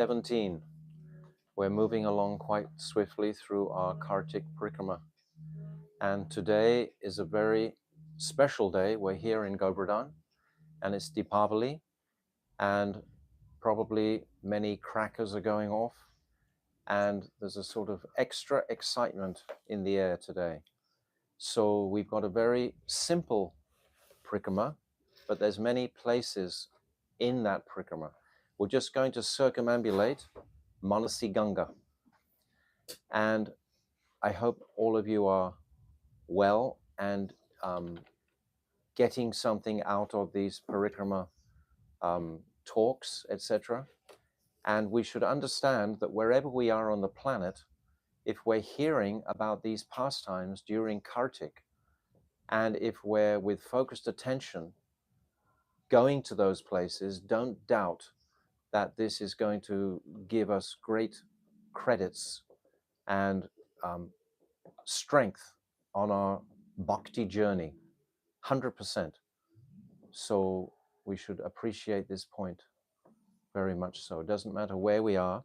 17. We're moving along quite swiftly through our Kartik Parikrama. And today is a very special day. We're here in Govardhan, and it's Dipavali, and probably many crackers are going off, and there's a sort of extra excitement in the air today. So we've got a very simple Parikrama, but there's many places in that Parikrama. We're just going to circumambulate Manasi Ganga. And I hope all of you are well and getting something out of these Parikrama talks, etc. And we should understand that wherever we are on the planet, if we're hearing about these pastimes during Kartik, and if we're with focused attention going to those places, don't doubt that this is going to give us great credits and strength on our bhakti journey, 100%. So we should appreciate this point very much so. It doesn't matter where we are.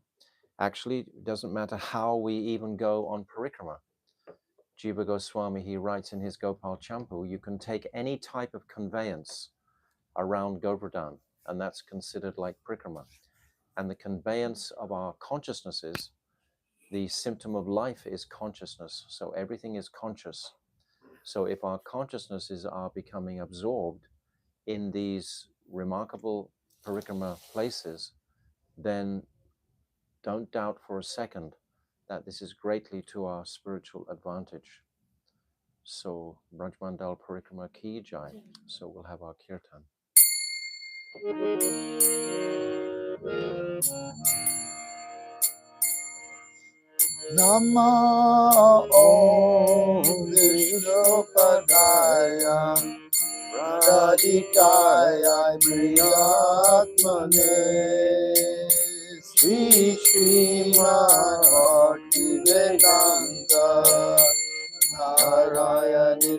Actually, it doesn't matter how we even go on parikrama. Jiva Goswami, he writes in his Gopal Champu, you can take any type of conveyance around Govardhan, and that's considered like parikrama. And the conveyance of our consciousnesses, the symptom of life is consciousness. So everything is conscious. So if our consciousnesses are becoming absorbed in these remarkable parikrama places, then don't doubt for a second that this is greatly to our spiritual advantage. So Vraja-mandala Parikrama ki jai. So we'll have our kirtan. Nama Om Vishnu Padaya Radhikaya Priyatmane Sri Sri Bhakti Vedanta Narayana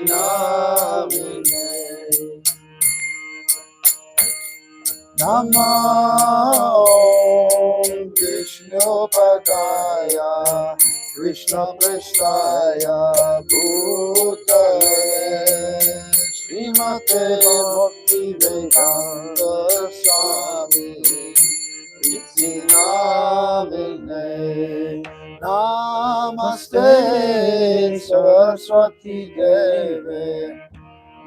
Namine Nama Om Vishnu Padaya Krishna Prasthaya Bhutale Srimate Bhakti Vedanta Swami Iti Namine Namaste Saraswati Deve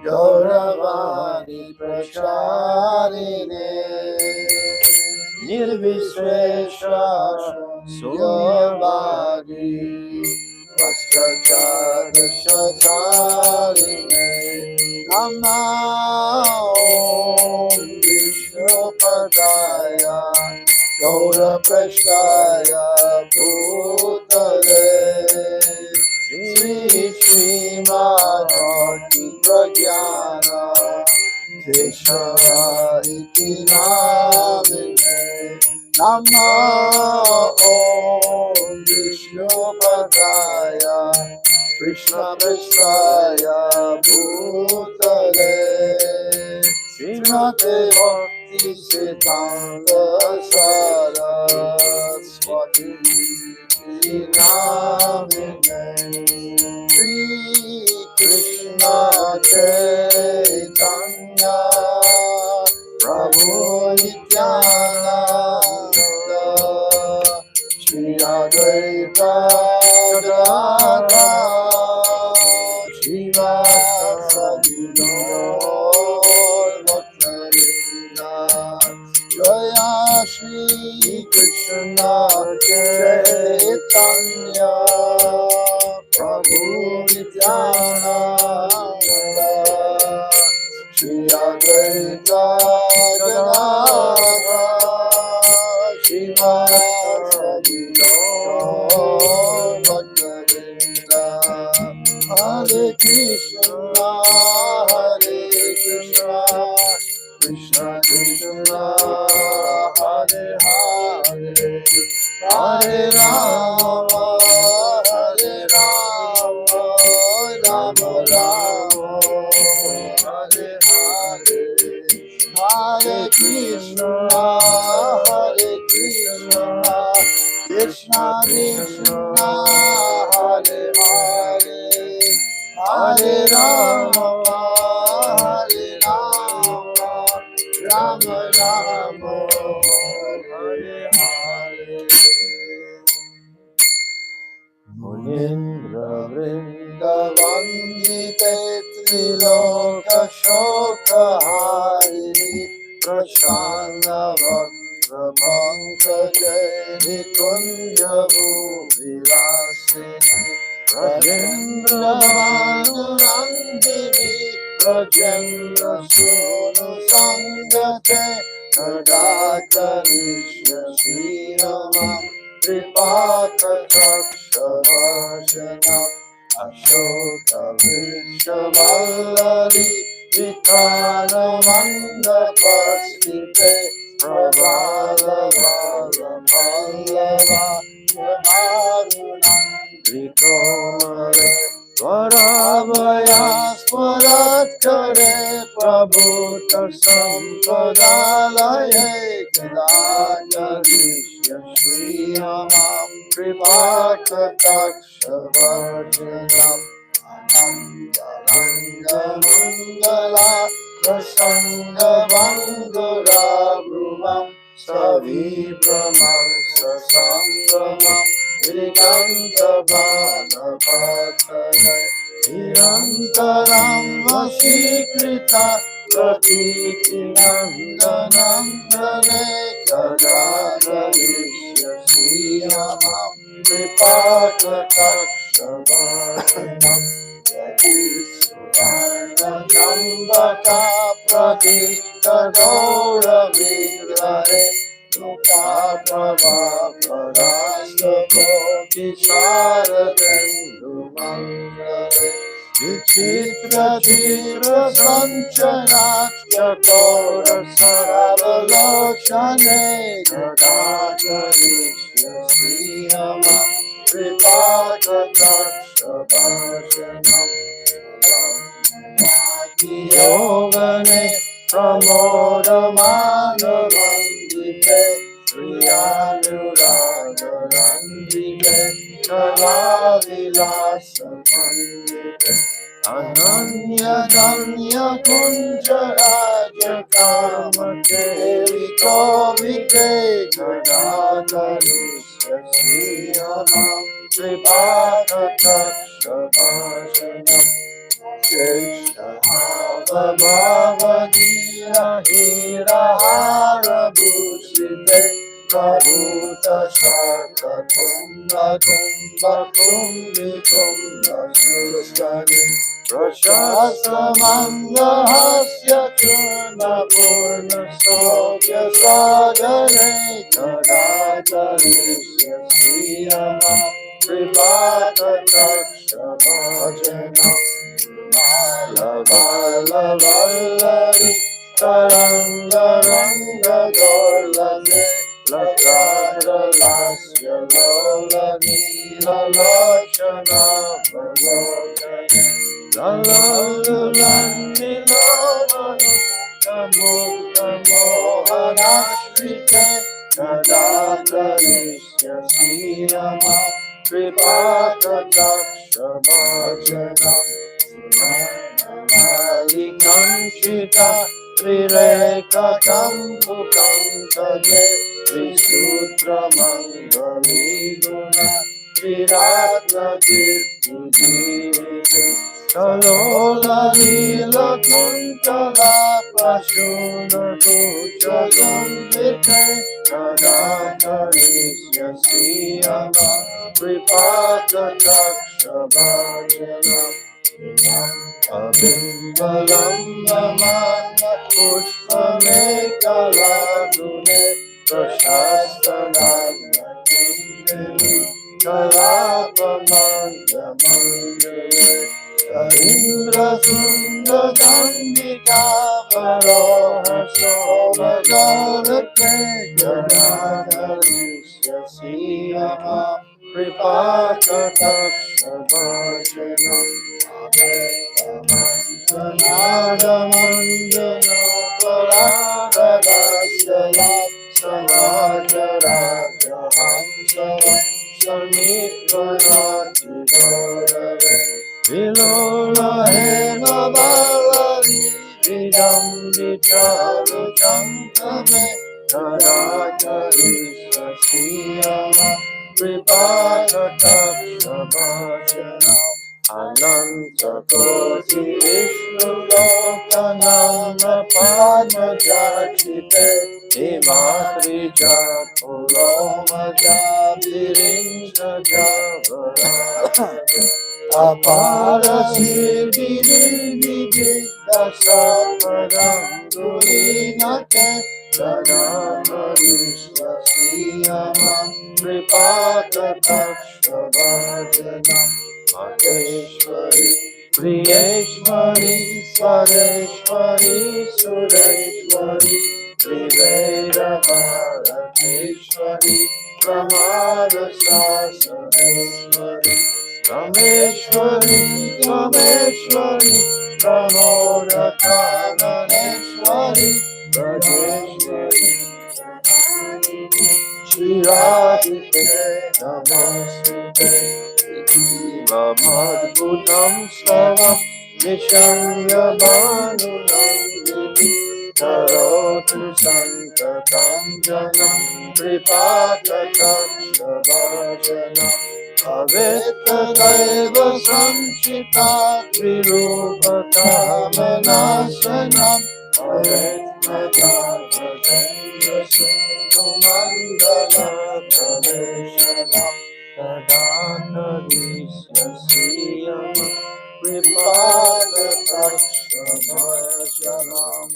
Gauravani Pracharine Nirvishesha Sunyavadi Vastrajada Shatarine Nama Om Vishnu Padaya Gaura Prasthaya Bhutale Shri Shri Bhakti Pragyana Keshava Iti Namine Nama Om Vishnu Padaya Krishna Prasthaya Bhutale Srimate Bhakti Siddhanta Saraswati Iti Namine Shri Krishna Chaitanya Prabhu Nityananda Shri Advaita Gadadhara Srivasadi Gaur Bhaktavrinda Jaya Shri Krishna Chaitanya Prabhu Nityananda Shri Advaita Gadadhara Srivasadi Gaur Bhaktavrinda Hare Krishna Krishna Krishna Hare Hare Hare Rama Hare Rama Rama Rama Hare Hare Hare Krishna Krishna Krishna Krishna Hare Hare Hare Rama Hare Rama Rama Rama Hare Hare Munindra Vrinda Vandite Triloka Shoka Harini Prashana Vakra Pankaja Nikunja Vilasini Rajendra Manurandini Rajendra Sunu Sangate Kadakarisha Srirama Tripaka Chakshavashana Ashoka Vishavalari Vitana Mandapastite Pravala Vala Pallava Yamarunam Trikomare Varavaya Swarat Kare Prabhuta Sampadalaye Kadakarisya Shriyamam Tripaka Takshavarjanam Anandalanga Mangala Prasanga Bandura Brumam Savibramam Sasambramam Viriganta Bana Patare Nirantaram Vasikrita Pratiti Nandanam Prane Kadakarisya Sriyamam Tripaka Takshavarjanam Yadisvarna Jambaka Pratita Gaura Vigrare Nuka Prabha Parasta Koti Sharadendu Mangale Vichitra Chitra Sanchana Chakora Saravalochane Kadakarisya Sriyamam Tripaka Takshavarjanam Yogane Pramodamana Vandite Priyanuragandite Kalavilasa Pandite Ananya Danya Kunjaraja Kamate Vikovite Kadakarisya Sriyamam Tripaka Takshavarjanam Krishna Hava Bhavadira Hira Hara Bhushite Prabhuta Shaka Tumba Tumba Kumbi Tumba Suskani Prashasta Manda Hasya Churna Purna Sokya Sadare Kadakarisya Sriyamam Tripaka Takshavarjanam Vala Vala Vallari Taranga Ranga Dorlane Lakara Lasya Lola Nila Lochana Bhavokane Lalalulani Lomanu Kamukha Mohanashrite Kadakarisya Sriyamam Tripaka Takshavarjanam Malikanchita Trireka Kampu Kankade Trisutra Mangali Guna Triratna Tirthudiri Kalola Lila Kuntala Pashuna Tucha Gambite Kadakarisya Sriyamam Tripaka Takshavarjanam Abimbalam Namana Pushpame Kaladune Prashastanagna Kindali Kalapamanga Mangale Karindra Sunda Gandhika Varoha Sobhagarate Kadakarisya Sriyamam Tripaka Takshavarjanam Nada Manjana Paragadasyaya Raja Raja Hamsa Samitra Radhidore Vilola Hema Balari Vidam Vicharu Chantame Raja Risha Siyama Pripata Takshabhajana Ananta Koti Vishnu Lokanama Padma Jachite Himatri Japuloma Jabirincha Javara Apara Siddhi Vidya Saparam Durinate Jadama Vishya Siyamam Tripata Takshabhajanam Maheshwari, Priyeshwari, Swareshwari, Sureshwari, Triveda Bharateshwari, Pramada Sasaneshwari, Rameshwari, Rameshwari, Pramoda Kananeshwari, Rajeshwari, Shri Radhike Namaste. Madhutam Slavam Vishanya Banu Nandini Karotu Santatam Janam Tripata Takshabhajanam Aveta Daiva Samshita Trirupa Kamanasanam Avetmata Bhajendra Sindhu Mandala Pradeshanam Tadana Visya Siyama Vipada Takshabhajanam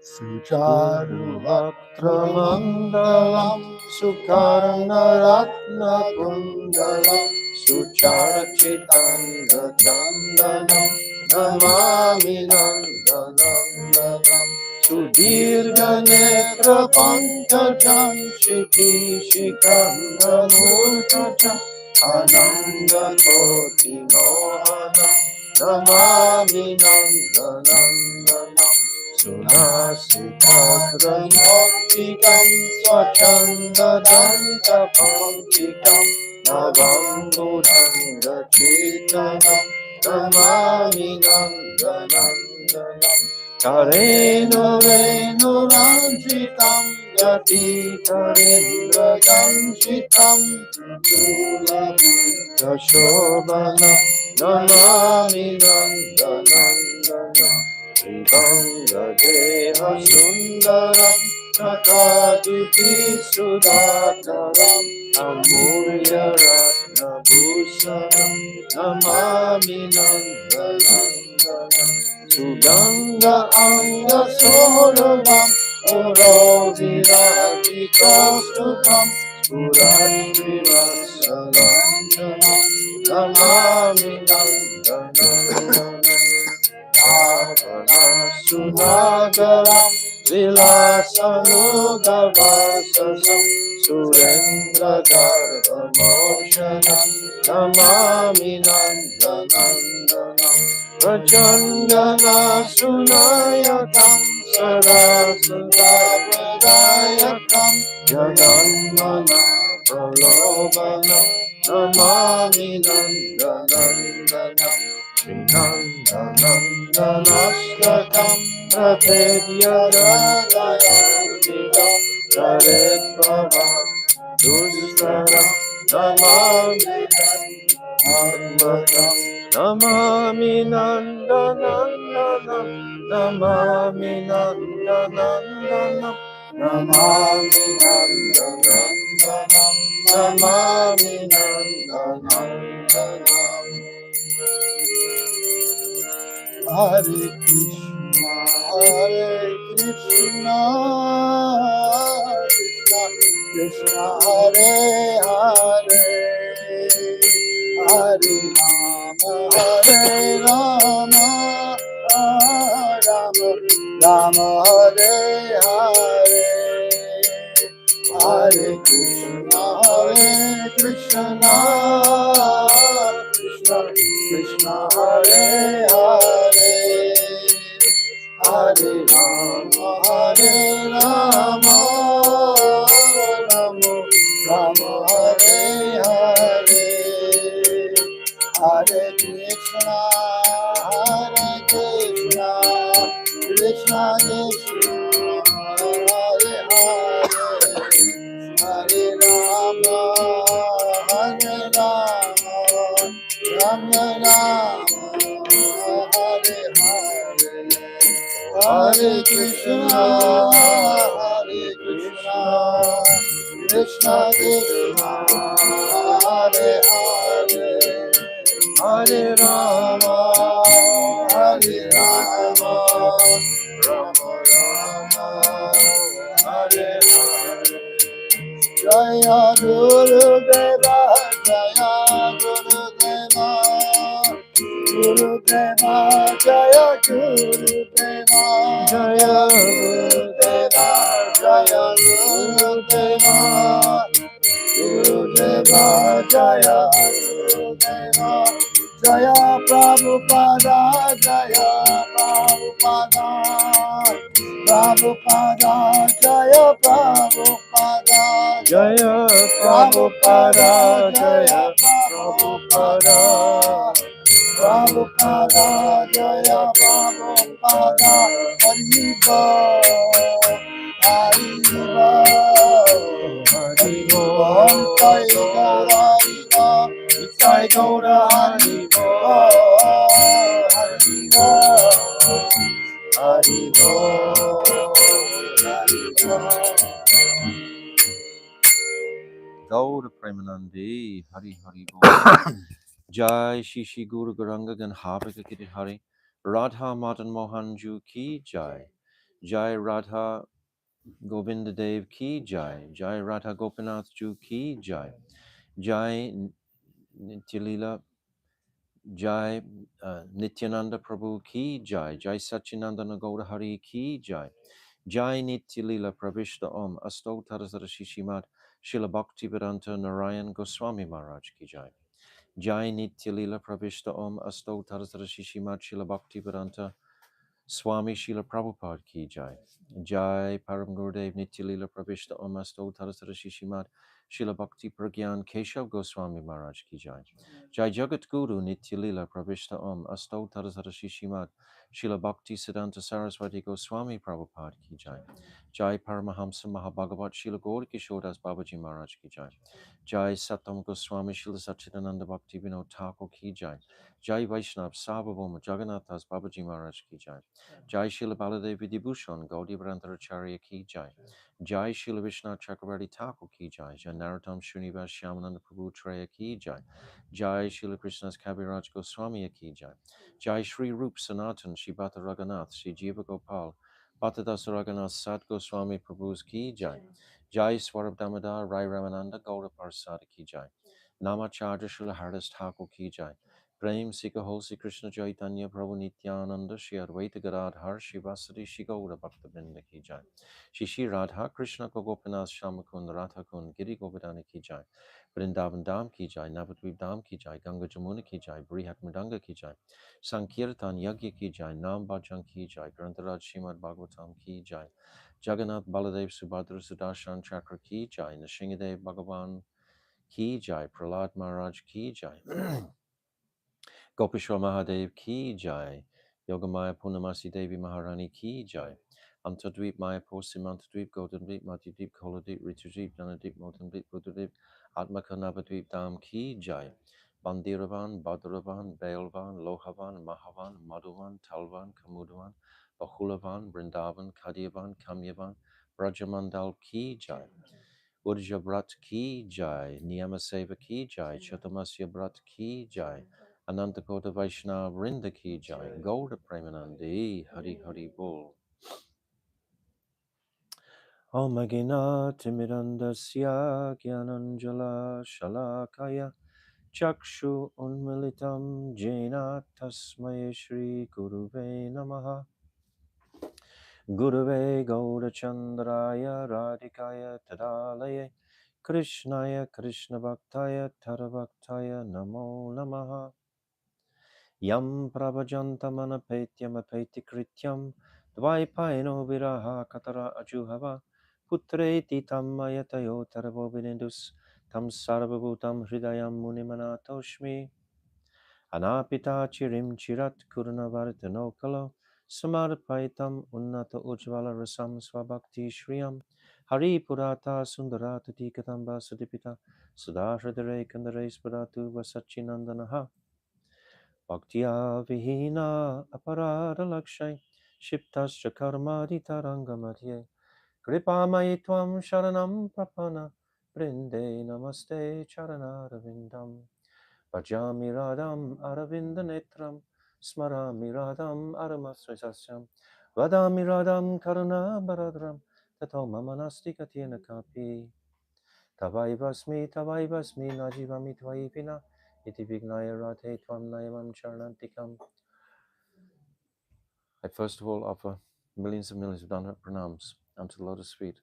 Sucharu Vaktra Mandalam Sukarna Ratna Kundalam Sucharchitanga Chandanam Namami Nandanandanam Sudirga Netra Pankajam Shiki Shikanda Murkajam Ananda Koti Mohanam Namami Nandanandanam Sunasitadra Moktikam Swachanda Danta Pankikam Navam Budanga Chitanam Namami Nandanandanam Kareno Reno Ranjitam Yati Karendra Ganjitam Tula Vita Shobana Namami Nandanandanam Vivanga Deha Sundaram Nakaditi Sudataram Amulya Ratna Bhusaram Namami Nandanandanam Suganga Anga Soravam Uro Virati Kostupam Surashri Vasalanjanam Namami Nandanandanam Yavana Sunagaram Vilasanudavasasam Surendra Garbha Moshanam Namami Nandanandanam Prachandana Sunayakam Sarasundavadayakam Jaganmana Pralobanam Namami Nandanandanam Srinandanandanastakam Prathedya Jadayandita Charetprabha Dustaram Namami Nandanam Namami Nandanandanam Namami Nandanandanam Namami Nandanandanam Namami Nandanandanam Hare Krishna Krishna Krishna Hare Hare Hare Rama Rama Rama Hare Hare Hare Krishna Krishna Krishna Hare Hare Hare Rama, Ramo Rama, Hare Hare, Hare Krishna, Krishna Krishna, Hare Hare, Hare Rama, Rama Rama, Hare Hare, Hare Krishna, Krishna Krishna, Hare Hare, Hare Rama, Rama Rama, Hare Hare. Jaya Guru Deva, Jaya Guru Deva, Guru Deva, Jaya Guru Deva, Jaya Guru Deva, Jaya Guru Deva, Guru Deva, Jaya Guru Deva, Jaya Prabhupada, Jaya Prabhupada, Prabhupada, Jaya Prabhupada, Jaya Prabhupada, Jaya Prabhupada, Prabhupada, Jaya Prabhupada, Hariva, Hariva, Hariva, Jai Gaura Hariva, Jai Gaura Hariva, Hariva, Hariva, Hariva. Gaura Premanandi, Hari Hari Bol. Jai Shishi Guru Garanga Gan Havika Kiri Hari, Radha Madan Mohan Ju Ki Jai, Jai Radha Govinda Dev Ki Jai, Jai Radha Gopinath Ju Ki Jai, Jai Nityalila, Jai Nityananda Prabhu Ki Jai, Jai Sachinandana Gaura Hari Ki Jai, Jai Nityalila Pravishta Om, Asto Tarazara Shishimat, Shila Bhakti Vedanta Narayan Goswami Maharaj Ki Jai. Jai Nityalila Pravishta Om Asto Tarazara Shishimat Shila Bhakti Vedanta Swami Shila Prabhupada Ki Jai. Jai Param Gurudev Nityalila Pravishta Om Asto Tarazara Shishimat Shila Bhakti Pragyan Keshav Goswami Maharaj Ki Jai. Jai Jagat Guru Nityalila Pravishta Om Asto Tarazara Shishimat Shila Bhakti Siddhanta Saraswati Goswami Prabhupada Ki Jai. Jai Paramahamsa Mahabhagavat Shila Gaur Kishodas Babaji Maharaj Ki Jai. Jai Satam Goswami Shila Sachidananda Bhakti Vinod Thakur Ki Jai. Jai Vaishnav Sarvabhauma Jagannathas Babaji Maharaj Ki Jai. Jai Shila Baladevi Dibhushan Gaudiya Acharya Ki Jai. Jai Shila Vishnu Chakravarti Thakur Ki Jai. Jai Narottam Srinivas Shyamananda Prabhu Treya Ki Jai. Jai Shila Krishna's Kaviraj Goswami Ki Jai. Jai Shri Rup Sanatan Shri Bhata Raghunath Shri Jiva Gopal Bhattadas Raghunath Sat Goswami Prabhu's Ki Jai. Jai Swarab Damodar Rai Ramananda Gaura Parsad Ki Jai. Namacharya Shila Haridas Thakur Ki Jai. Prem Sikha Hosi Krishna Chaitanya Prabhu Nityananda Shri Advaita Gadadhar Shivasati Shri Gaura Bhakta Vrinda Ki Jai. Shri Shri Radha Krishna Gopinath Shamakund Radha Kund Giri Govardhana Ki Jai. Vrindavan Dham Ki Jai, Navadvip Dham Ki Jai, Ganga Jamuna Ki Jai, Brihat Mridanga Ki Jai, Sankirtan Yagya Ki Jai, Nam Bhajan Ki Jai, Grantaraj Shrimad Bhagavatam Ki Jai, Jagannath Baladev Subhadra Sudarshan Chakra Ki Jai, Nrsingadev Bhagavan Ki Jai, Prahlad Maharaj Ki Jai, Gopishwar Mahadev Ki Jai, Yogamaya Punamasi Devi Maharani Ki Jai, Antadweep Mayapur Simantadweep Godandweep Matidweep Koladweep Ritudweep Janadweep Motandweep Buddhadeep Atmaka Navadweep Dham Ki Jai, Bandiravan, Badaravan, Bailvan, Lohavan, Mahavan, Madhuvan, Talvan, Kamudavan, Bahulavan, Brindavan, Kadiavan, Kamyavan, Vraja-mandala Ki Jai, Urja Brat Ki Jai, Niyama Seva Ki Jai, Chatamasya Brat Ki Jai, Anantakota Vaishnava Vrinda Ki Jai, Gauda Premanandi, Hari Hari Bol. Om Agina Timirandasya Gyananjala Shalakaya Chakshu Unmilitam Jena Tasmaya Shri Guruve Namaha Guruve Gaurachandraya Radhikaya Tadalaye Krishnaya Krishna Bhaktaya Tarabhaktaya Namo Namaha Yam Prabhajantamana Petyam Apeti Krityam Dvaipaino viraha katara ajuhava putreti tammayatayo taravovinendus tam sarvabhutam hridayam munimanatoshmi anapita chirim chirat kurnavartanokalo samarpaitam unnata ujvala rasam swabhakti shriyam hari purata sundarata tikatamba sudipita sudahridare kandare sparatu vasachinandanaha bhaktiya vihina aparada lakshay shiptascha karmadi tarangamadhye kripamai tvam sharanam prapana brinde namaste charanaravindam Bhajami radham aravinda netram smarami radham aramasrasasyam vadami radham karuna baradram tato mamanasti katyena kapi tavaivasmi najivami tvaivina iti vignaya radhe tvam nayamam charanantikam. I first of all offer millions of Dhanvat pranams unto the lotus feet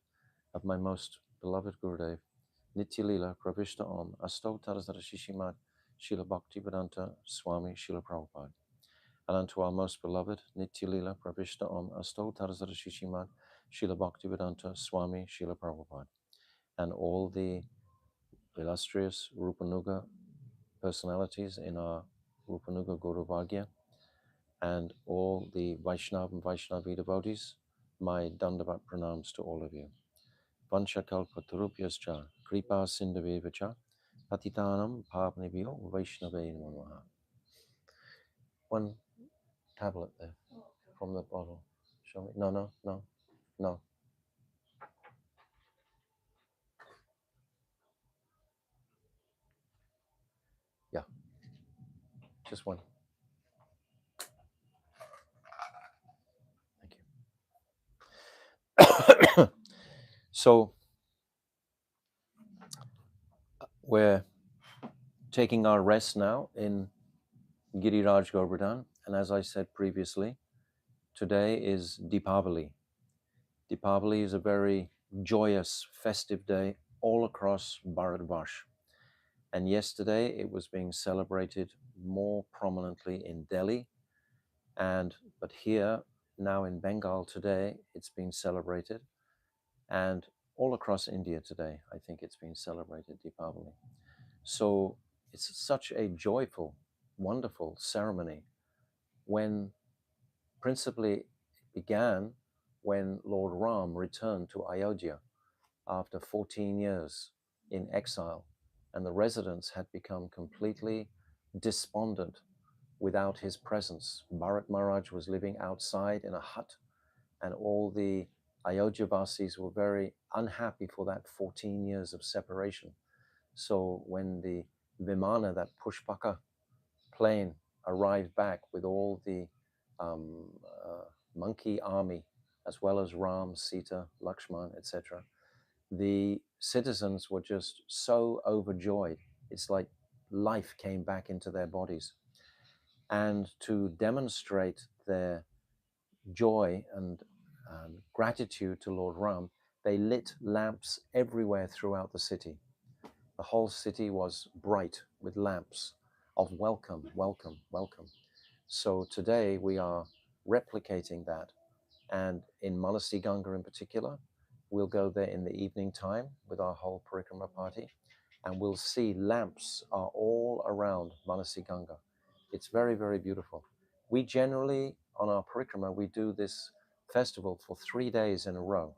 of my most beloved Gurudev, Nitya Lila Pravishta Om Astotaras Shishimad Srila Bhaktivedanta Swami Srila Prabhupada. And unto our most beloved Nitya Lila Pravishta Om Astotaras Shishimad Srila Bhaktivedanta Swami Srila Prabhupada. And all the illustrious Rupanuga personalities in our Rupanuga Guru Bhagya, and all the Vaishnava and Vaishnavi devotees, my Dandavat pranams to all of you. Vanchakalpatarupyascha kripa sindhavevacha patitanam pavnebhyo vaishnave namaha. One tablet there from the bottle. Show me. No. Yeah, just one. Thank you. So we're taking our rest now in Giriraj Govardhan, and as I said previously, today is Dipavali. Dipavali is a very joyous, festive day all across Bharatvash. And yesterday it was being celebrated more prominently in Delhi, but here now in Bengal today it's being celebrated, and all across India today I think it's being celebrated, Deepavali. So it's such a joyful, wonderful ceremony when principally it began when Lord Ram returned to Ayodhya after 14 years in exile, and the residents had become completely despondent without his presence. Bharat Maharaj was living outside in a hut, and all the Ayodhya-vasis were very unhappy for that 14 years of separation. So when the Vimana, that Pushpaka plane, arrived back with all the um, monkey army, as well as Ram, Sita, Lakshman, etc., the citizens were just so overjoyed. It's like life came back into their bodies. And to demonstrate their joy and gratitude to Lord Ram, they lit lamps everywhere throughout the city. The whole city was bright with lamps of welcome, welcome, welcome. So today we are replicating that. And in Manasi Ganga in particular, we'll go there in the evening time with our whole Parikrama party, and we'll see lamps are all around Manasi Ganga. It's very, very beautiful. We generally, on our Parikrama, we do this festival for 3 days in a row.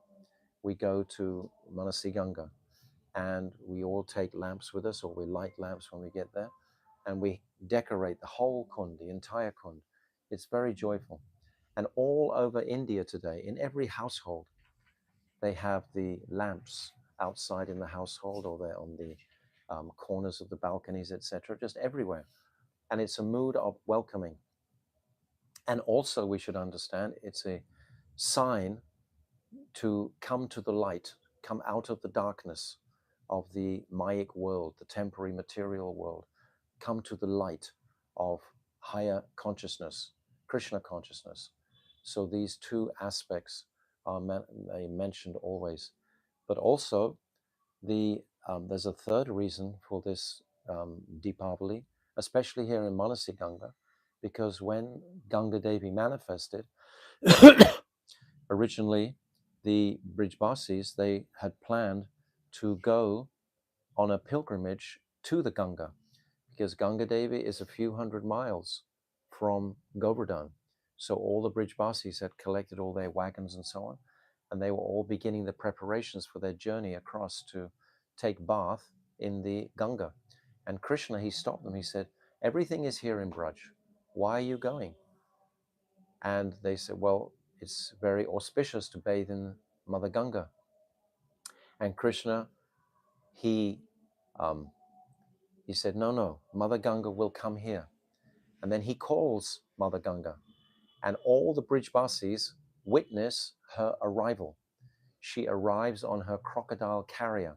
We go to Manasi Ganga, and we all take lamps with us, or we light lamps when we get there, and we decorate the whole Kund, the entire Kund. It's very joyful. And all over India today, in every household, they have the lamps outside in the household, or they're on the corners of the balconies, etc., just everywhere. And it's a mood of welcoming. And also, we should understand, it's a sign to come to the light, come out of the darkness of the Mayic world, the temporary material world, come to the light of higher consciousness, Krishna consciousness. So these two aspects are mentioned always. But also, there's a third reason for this Deepavali, especially here in Manasi Ganga, because when Ganga Devi manifested, Originally, the Brijbasis, they had planned to go on a pilgrimage to the Ganga, because Ganga Devi is a few hundred miles from Govardhan. So all the Brijbasis had collected all their wagons and so on, and they were all beginning the preparations for their journey across to take bath in the Ganga. And Krishna, he stopped them. He said, everything is here in Braj. Why are you going? And they said, well, it's very auspicious to bathe in Mother Ganga. And Krishna, he um, said, no, Mother Ganga will come here. And then he calls Mother Ganga, and all the Brijbasis witness her arrival. She arrives on her crocodile carrier,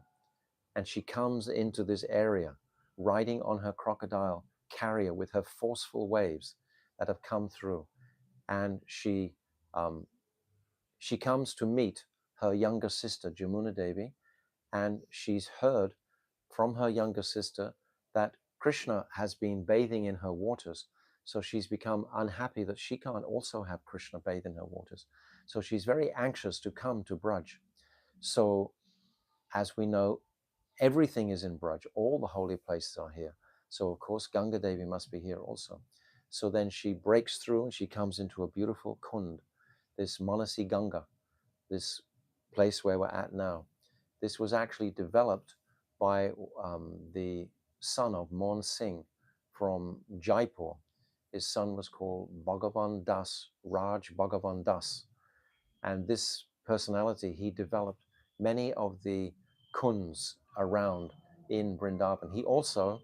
and she comes into this area, riding on her crocodile carrier with her forceful waves that have come through. And she comes to meet her younger sister, Jamuna Devi, and she's heard from her younger sister that Krishna has been bathing in her waters. So she's become unhappy that she can't also have Krishna bathe in her waters. So she's very anxious to come to Braj. So, as we know, everything is in Braj. All the holy places are here. So, of course, Ganga Devi must be here also. So then she breaks through and she comes into a beautiful Kund, this Manasi Ganga, this place where we're at now. This was actually developed by the son of Mon Singh from Jaipur. His son was called Bhagavan Das, Raj Bhagavan Das. And this personality, he developed many of the kunds around in Vrindavan. He also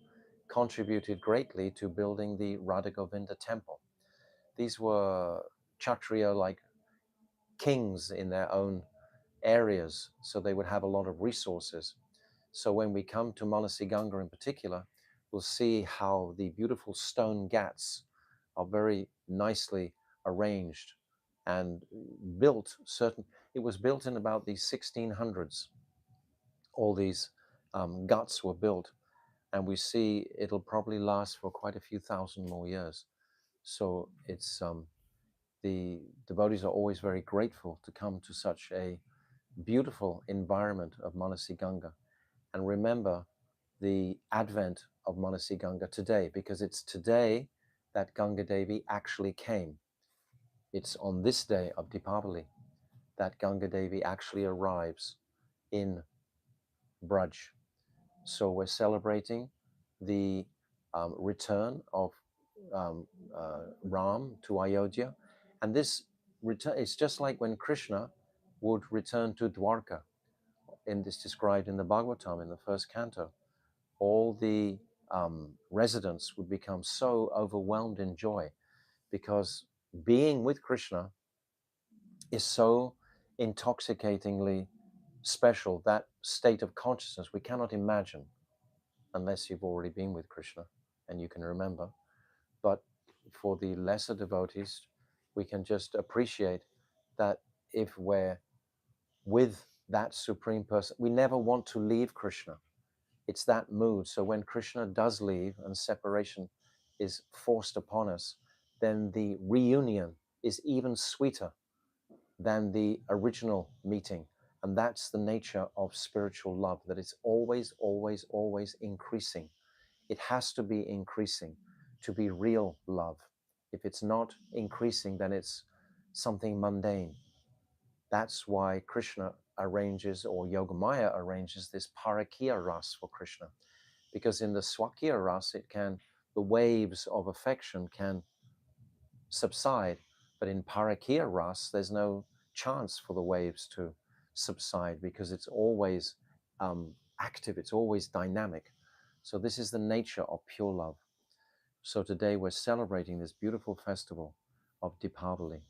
contributed greatly to building the Radha Govinda temple. These were Kshatriya like kings in their own areas, so they would have a lot of resources. So when we come to Manasi Ganga in particular, we'll see how the beautiful stone ghats are very nicely arranged and built. It was built in about the 1600s. All these ghats were built, and we see it'll probably last for quite a few thousand more years. So it's the devotees are always very grateful to come to such a beautiful environment of Manasi Ganga and remember the advent of Manasi Ganga today, because it's today that Ganga Devi actually came. It's on this day of Dipavali that Ganga Devi actually arrives in Braj. So we're celebrating the return of Ram to Ayodhya. And this return, it's just like when Krishna would return to Dwarka, in this described in the Bhagavatam in the first canto. All the residents would become so overwhelmed in joy because being with Krishna is so intoxicatingly special. That state of consciousness we cannot imagine unless you've already been with Krishna and you can remember. But for the lesser devotees, we can just appreciate that if we're with that Supreme Person, we never want to leave Krishna. It's that mood. So when Krishna does leave and separation is forced upon us, then the reunion is even sweeter than the original meeting. And that's the nature of spiritual love, that it's always, always, always increasing. It has to be increasing to be real love. If it's not increasing, then it's something mundane. That's why Krishna arranges, or Yogamaya arranges, this Parakiya Ras for Krishna. Because in the Swakiya Ras, the waves of affection can subside. But in Parakiya Ras, there's no chance for the waves to subside because it's always active, it's always dynamic. So this is the nature of pure love. So today we're celebrating this beautiful festival of Dipavali.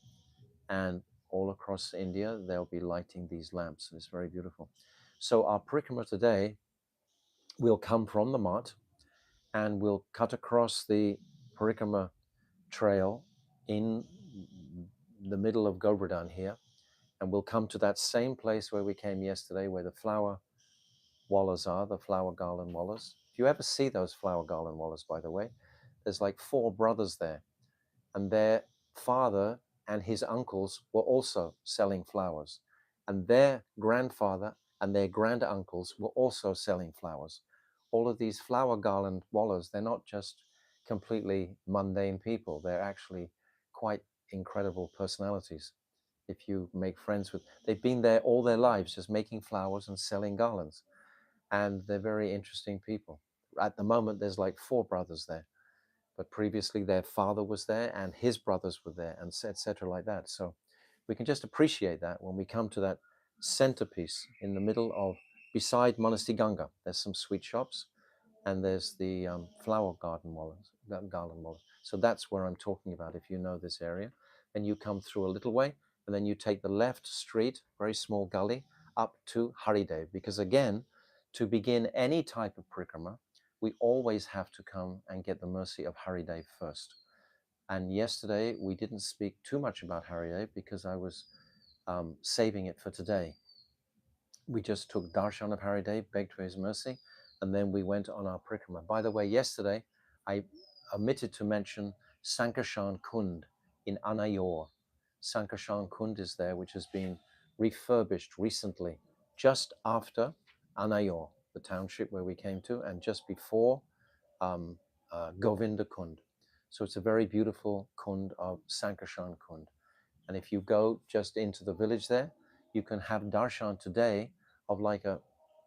And all across India, they'll be lighting these lamps. And it's very beautiful. So our parikrama today will come from the mat and we'll cut across the parikrama trail in the middle of Govardhan here. And we'll come to that same place where we came yesterday, where the flower wallas are, the flower garland wallas. If you ever see those flower garland wallas, by the way, there's like 4 brothers there. And their father and his uncles were also selling flowers, and their grandfather and their granduncles were also selling flowers. All of these flower garland wallahs, they're not just completely mundane people, they're actually quite incredible personalities. If you make friends with, they've been there all their lives just making flowers and selling garlands, and they're very interesting people. At the moment there's like 4 brothers there, but previously their father was there and his brothers were there, and etc. like that. So we can just appreciate that when we come to that centerpiece in the middle of, beside Manasi Ganga, there's some sweet shops, and there's the flower garden garland wallahs. So that's where I'm talking about. If you know this area, and you come through a little way, and then you take the left street, very small gully, up to Haridev. Because again, to begin any type of parikrama, we always have to come and get the mercy of Haridev first. And yesterday we didn't speak too much about Haridev because I was saving it for today. We just took darshan of Haridev, begged for his mercy, and then we went on our parikrama. By the way, yesterday I omitted to mention Sankarshan Kund in Anayor. Sankarshan Kund is there, which has been refurbished recently, just after Anayor, the township where we came to, and just before Govinda Kund. So it's a very beautiful kund of Sankarshan Kund. And if you go just into the village there, you can have darshan today of like a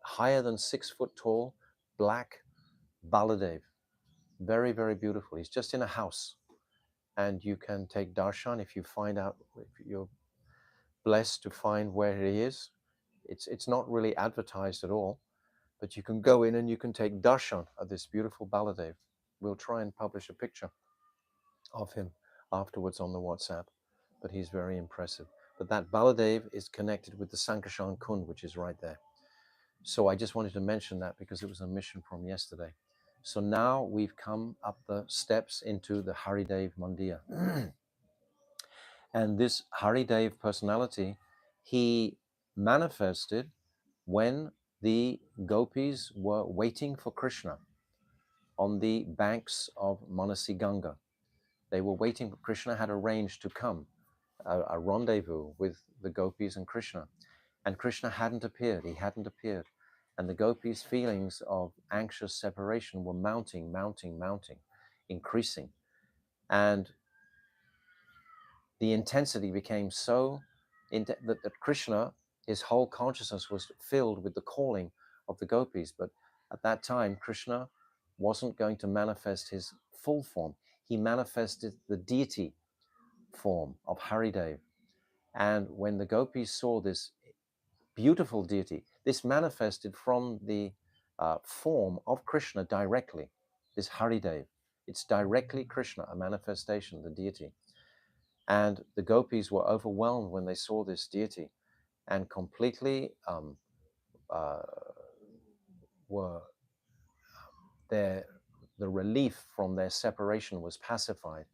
higher than 6 foot tall black Baladev. Very, very beautiful. He's just in a house. And you can take darshan if you find out, if you're blessed to find where he is. It's not really advertised at all, but you can go in and you can take darshan of this beautiful Baladev. We'll try and publish a picture of him afterwards on the WhatsApp, but he's very impressive. But that Baladev is connected with the Sankarshan Kund, which is right there. So I just wanted to mention that because it was a mission from yesterday. So now we've come up the steps into the Haridev Mandir. And this Haridev personality, he manifested when the gopis were waiting for Krishna on the banks of Manasi Ganga. They were waiting. Krishna had arranged to come, a rendezvous with the gopis and Krishna. And Krishna hadn't appeared. He hadn't appeared. And the gopis' feelings of anxious separation were mounting, increasing. And the intensity became so that Krishna, his whole consciousness was filled with the calling of the gopis. But at that time, Krishna wasn't going to manifest his full form. He manifested the deity form of Haridev. And when the gopis saw this beautiful deity, this manifested from the form of Krishna directly, this Haridev. It's directly Krishna, a manifestation, the deity. And the gopis were overwhelmed when they saw this deity and completely were the relief from their separation was pacified.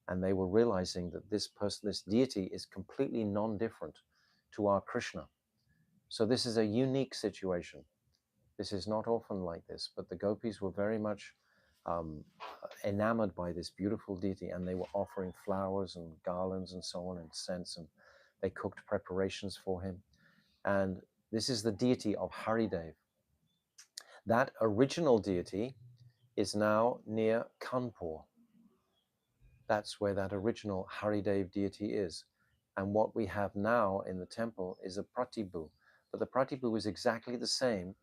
And they were realizing that this person, this deity, is completely non-different to our Krishna. So this is a unique situation. This is not often like this, but the gopis were very much enamored by this beautiful deity, and they were offering flowers and garlands and so on and scents, and they cooked preparations for him. And this is the deity of Haridev. That original deity is now near Kanpur. That's where that original Haridev deity is. And what we have now in the temple is a Pratibhu. But the Pratibhu is exactly the same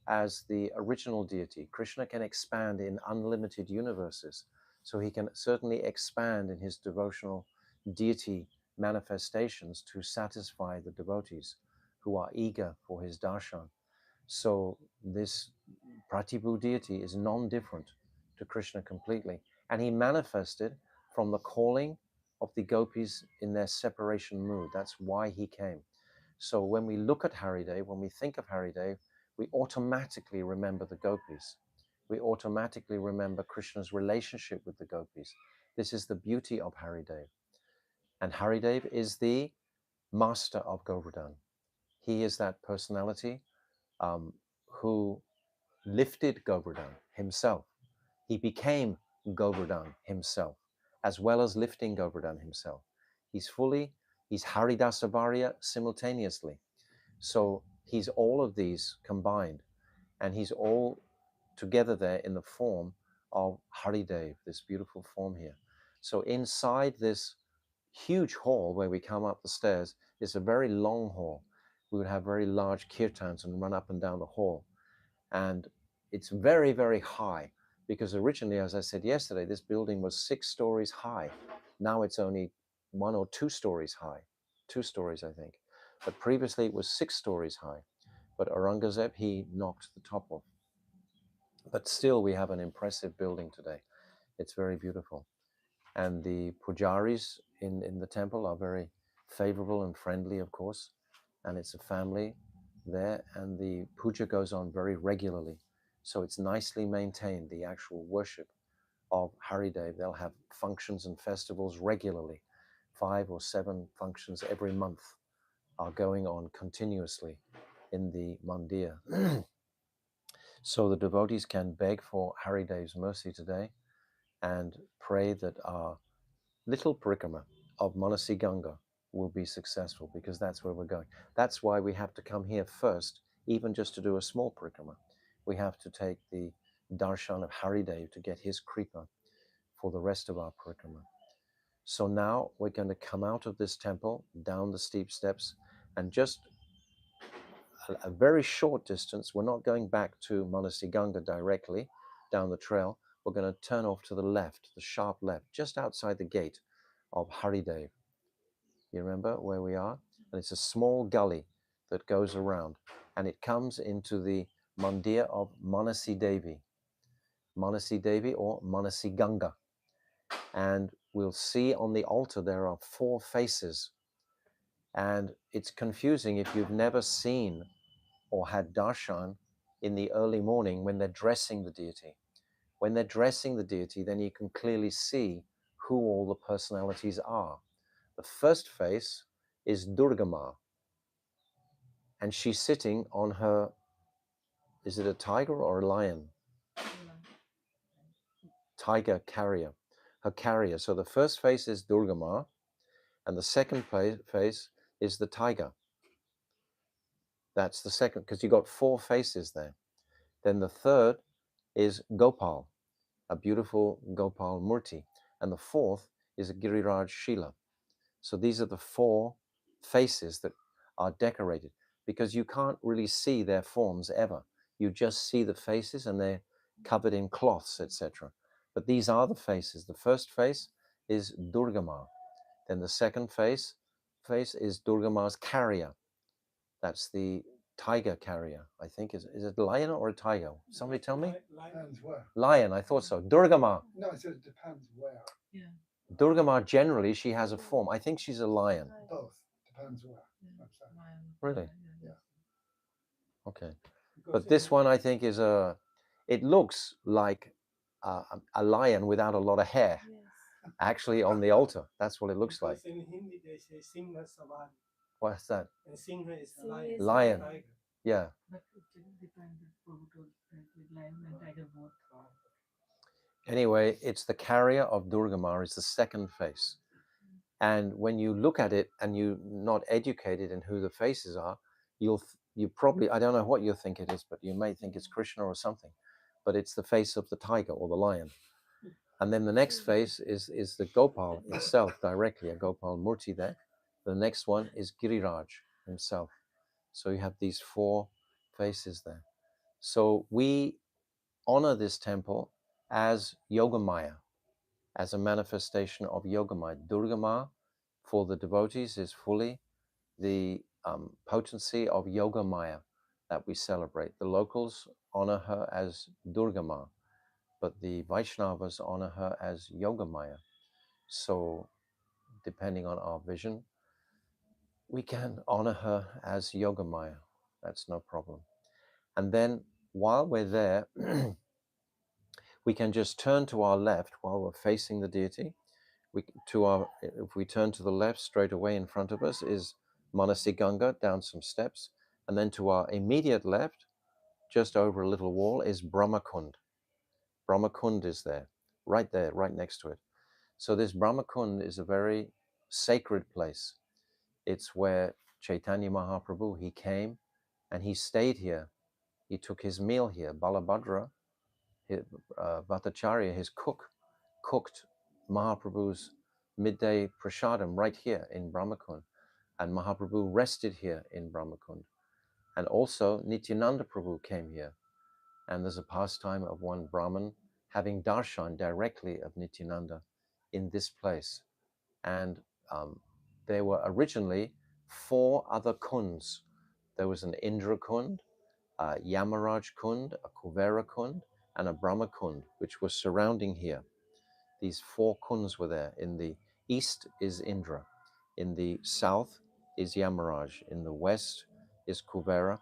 as the original deity. Krishna can expand in unlimited universes. So he can certainly expand in his devotional deity manifestations to satisfy the devotees who are eager for his darshan. So this Pratibhu deity is non-different to Krishna completely. And he manifested from the calling of the gopis in their separation mood. That's why he came. So when we look at Haridev, when we think of Haridev, we automatically remember the gopis. We automatically remember Krishna's relationship with the gopis. This is the beauty of Haridev. And Haridev is the master of Govardhan. He is that personality who lifted Govardhan himself. He became Govardhan himself, as well as lifting Govardhan himself. He's Haridasavarya simultaneously. So he's all of these combined, and he's all together there in the form of Haridev, this beautiful form here. So inside this huge hall where we come up the stairs is a very long hall. We would have very large kirtans and run up and down the hall. And it's very, very high, because originally, as I said yesterday, this building was 6 stories high. Now it's only 1 or 2 stories high. 2 stories, I think. But previously it was 6 stories high. But Aurangzeb, he knocked the top off. But still, we have an impressive building today. It's very beautiful. And the pujaris in the temple are very favorable and friendly, of course. And it's a family there, and the puja goes on very regularly. So it's nicely maintained, the actual worship of Haridev. They'll have functions and festivals regularly. 5 or 7 functions every month are going on continuously in the mandir. So the devotees can beg for Haridev's mercy today and pray that our little parikrama of Manasi Ganga will be successful, because that's where we're going. That's why we have to come here first, even just to do a small parikrama. We have to take the darshan of Haridev to get his kripa for the rest of our parikrama. So now we're going to come out of this temple, down the steep steps, and just a very short distance. We're not going back to Manasi Ganga directly down the trail. We're going to turn off to the left, the sharp left, just outside the gate of Haridev. You remember where we are? And it's a small gully that goes around, and it comes into the mandir of Manasi Devi. Manasi Devi or Manasi Ganga. And we'll see on the altar there are 4 faces. And it's confusing if you've never seen or had darshan in the early morning when they're dressing the deity. When they're dressing the deity, then you can clearly see who all the personalities are. The first face is Durga Ma, and she's sitting on her, is it a tiger or a lion? Tiger carrier, her carrier. So the first face is Durga Ma, and the second face is the tiger. That's the second, because you got 4 faces there. Then the third is Gopal, a beautiful Gopal Murti, and the fourth is a Giriraj Shila. So these are the 4 faces that are decorated, because you can't really see their forms ever. You just see the faces, and they're covered in cloths, etc. But these are the faces. The first face is Durga Ma. Then the second face is Durga Ma's carrier. That's the tiger carrier, I think. Is it a lion or a tiger? Somebody tell me? Depends where. Lion, I thought so. Durga Ma. No, I said it depends where. Yeah. Durga Ma, generally, she has a form. I think she's a lion. Both. Depends where. Really? Yeah. Okay. But this one, I think, it looks like a lion without a lot of hair. Yes. Actually, on the altar. That's what it looks like. In Hindi, they say Singha Savari. What's that? And Singha is a Singha is Lion. Tiger. Yeah. But it depends on lion and tiger both. Anyway, it's the carrier of Durga Ma, is the second face. And when you look at it and you're not educated in who the faces are, you probably, I don't know what you think it is, but you may think it's Krishna or something. But it's the face of the tiger or the lion. And then the next face is the Gopal itself directly, a Gopal Murti there. The next one is Giriraj himself. So you have these 4 faces there. So we honor this temple as Yogamaya, as a manifestation of Yogamaya. Durga Ma, for the devotees, is fully the potency of Yogamaya that we celebrate. The locals honor her as Durga Ma, but the Vaishnavas honor her as Yogamaya. So depending on our vision, we can honor her as Yogamaya. That's no problem. And then while we're there, we can just turn to our left while we're facing the deity. If we turn to the left, straight away in front of us is Manasi Ganga, down some steps. And then to our immediate left, just over a little wall, is Brahma Kund. Brahma Kund is there, right next to it. So this Brahma Kund is a very sacred place. It's where Chaitanya Mahaprabhu, he came and he stayed here. He took his meal here. Balabhadra, Bhattacharya, his cook, cooked Mahaprabhu's midday prasadam right here in Brahma Kund. And Mahaprabhu rested here in Brahma Kund. And also Nityananda Prabhu came here. And there's a pastime of one Brahman having darshan directly of Nityananda in this place. And there were originally 4 other kunds. There was an Indra Kund, a Yamaraj Kund, a Kuvera Kund, and a Brahma Kund, which was surrounding here. These 4 kunds were there. In the east is Indra. In the south is Yamaraj. In the west is Kuvera.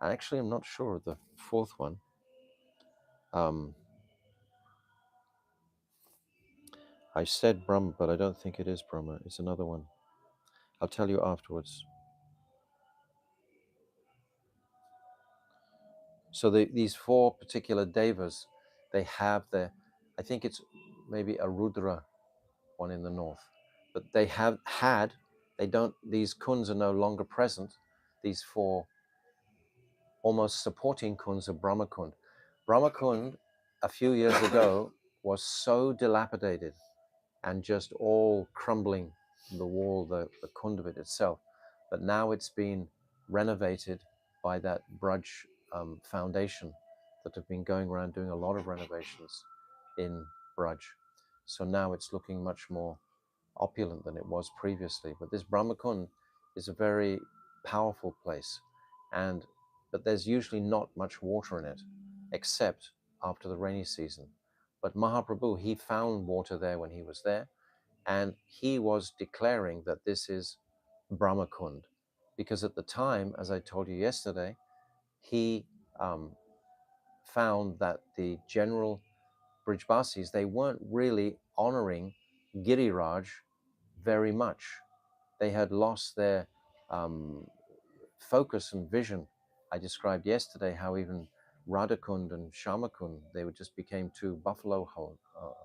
And actually, I'm not sure of the 4th one. I said Brahma, but I don't think it is Brahma. It's another one. I'll tell you afterwards. So these 4 particular devas, they have their, I think it's maybe a Rudra one in the north, but they have had, they don't, these kunds are no longer present, these 4 almost supporting kunds of Brahma Kund. Brahma Kund, a few years ago, was so dilapidated and just all crumbling, the wall, the kund of it itself. But now it's been renovated by that Braj foundation that have been going around doing a lot of renovations in Braj. So now it's looking much more opulent than it was previously. But this Brahma Kund is a very powerful place, but there's usually not much water in it, except after the rainy season. But Mahaprabhu, he found water there when he was there, and he was declaring that this is Brahma Kund, because at the time, as I told you yesterday, he found that the general Brijbasis, they weren't really honoring Giriraj very much. They had lost their focus and vision. I described yesterday how even Radhakund and Shamakund, they just became 2 buffalo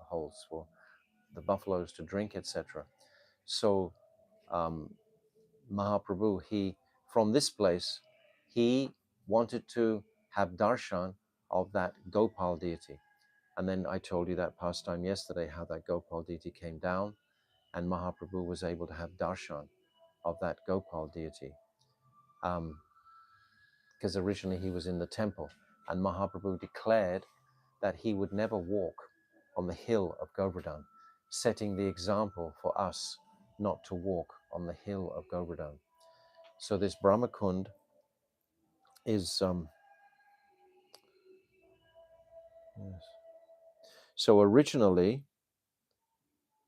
holes for the buffaloes to drink, etc. So Mahaprabhu, he, from this place, he wanted to have darshan of that Gopal deity. And then I told you that pastime yesterday, how that Gopal deity came down and Mahaprabhu was able to have darshan of that Gopal deity. Because originally he was in the temple, and Mahaprabhu declared that he would never walk on the hill of Govardhan, setting the example for us not to walk on the hill of Govardhan. So this Brahma Kund is yes. So originally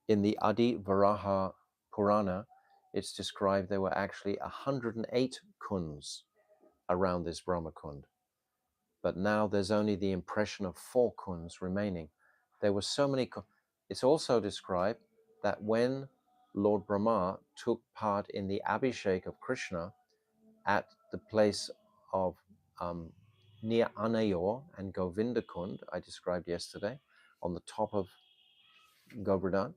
in the Adi Varaha Purana, it's described there were actually 108 kunds around this Brahma Kund. But now there's only the impression of 4 kunds remaining. There were so many. It's also described that when Lord Brahma took part in the Abhishek of Krishna at the place of near Anayor and Govinda Kund, I described yesterday, on the top of Govardhan,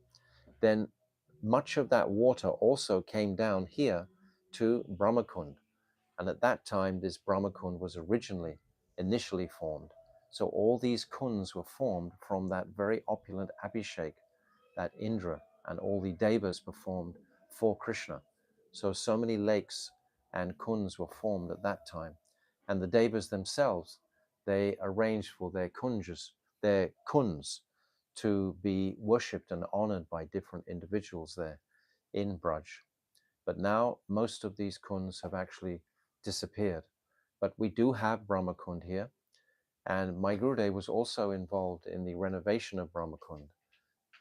then much of that water also came down here to Brahma Kund. And at that time, this Brahma Kund was initially formed. So all these kunds were formed from that very opulent Abhishek that Indra and all the devas performed for Krishna. So many lakes and kunds were formed at that time. And the devas themselves, they arranged for their kunds to be worshipped and honored by different individuals there in Braj. But now most of these kunds have actually disappeared. But we do have Brahma Kund here. And my Gurudev was also involved in the renovation of Brahma Kund.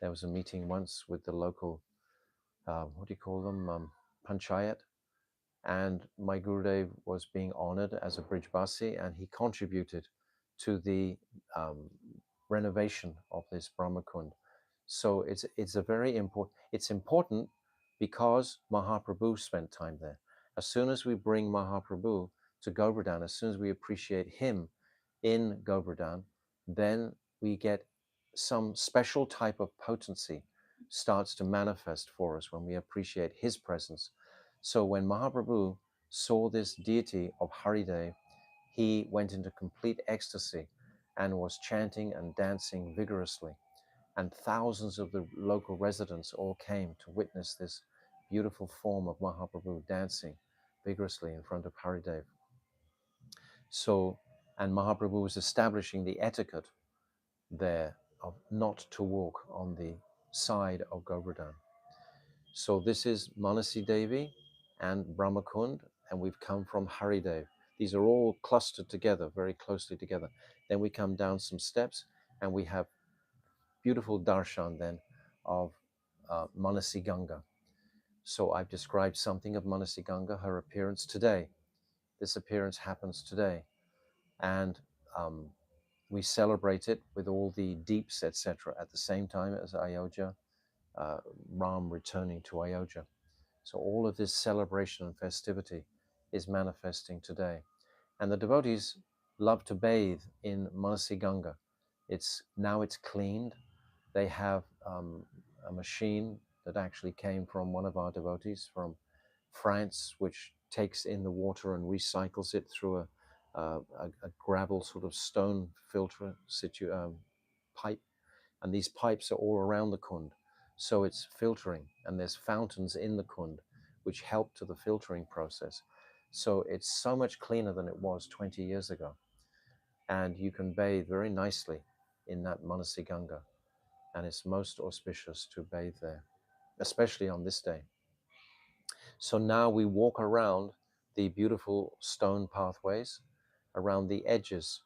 There was a meeting once with the local, what do you call them, panchayat. And my Gurudev was being honored as a Brijbasi, and he contributed to the renovation of this Brahma Kund. So it's a very important, it's important because Mahaprabhu spent time there. As soon as we bring Mahaprabhu to Govardhan, as soon as we appreciate him in Govardhan, then we get some special type of potency, starts to manifest for us when we appreciate his presence. So when Mahaprabhu saw this deity of Haridev, he went into complete ecstasy and was chanting and dancing vigorously. And thousands of the local residents all came to witness this beautiful form of Mahaprabhu dancing vigorously in front of Haridev. So, and Mahaprabhu was establishing the etiquette there of not to walk on the side of Govardhan. So this is Manasi Devi and Brahma Kund, and we've come from Haridev. These are all clustered together, very closely together. Then we come down some steps, and we have beautiful darshan then of Manasi Ganga. So I've described something of Manasi Ganga, her appearance today. This appearance happens today. And we celebrate it with all the deeps, etc., at the same time as Ayodhya, Ram returning to Ayodhya. So all of this celebration and festivity is manifesting today. And the devotees love to bathe in Manasi Ganga. Now it's cleaned. They have a machine that actually came from one of our devotees from France, which takes in the water and recycles it through a gravel sort of stone filter pipe. And these pipes are all around the Kund. So it's filtering, and there's fountains in the Kund which help to the filtering process. So it's so much cleaner than it was 20 years ago. And you can bathe very nicely in that Manasi Ganga. And it's most auspicious to bathe there, especially on this day. So now we walk around the beautiful stone pathways around the edges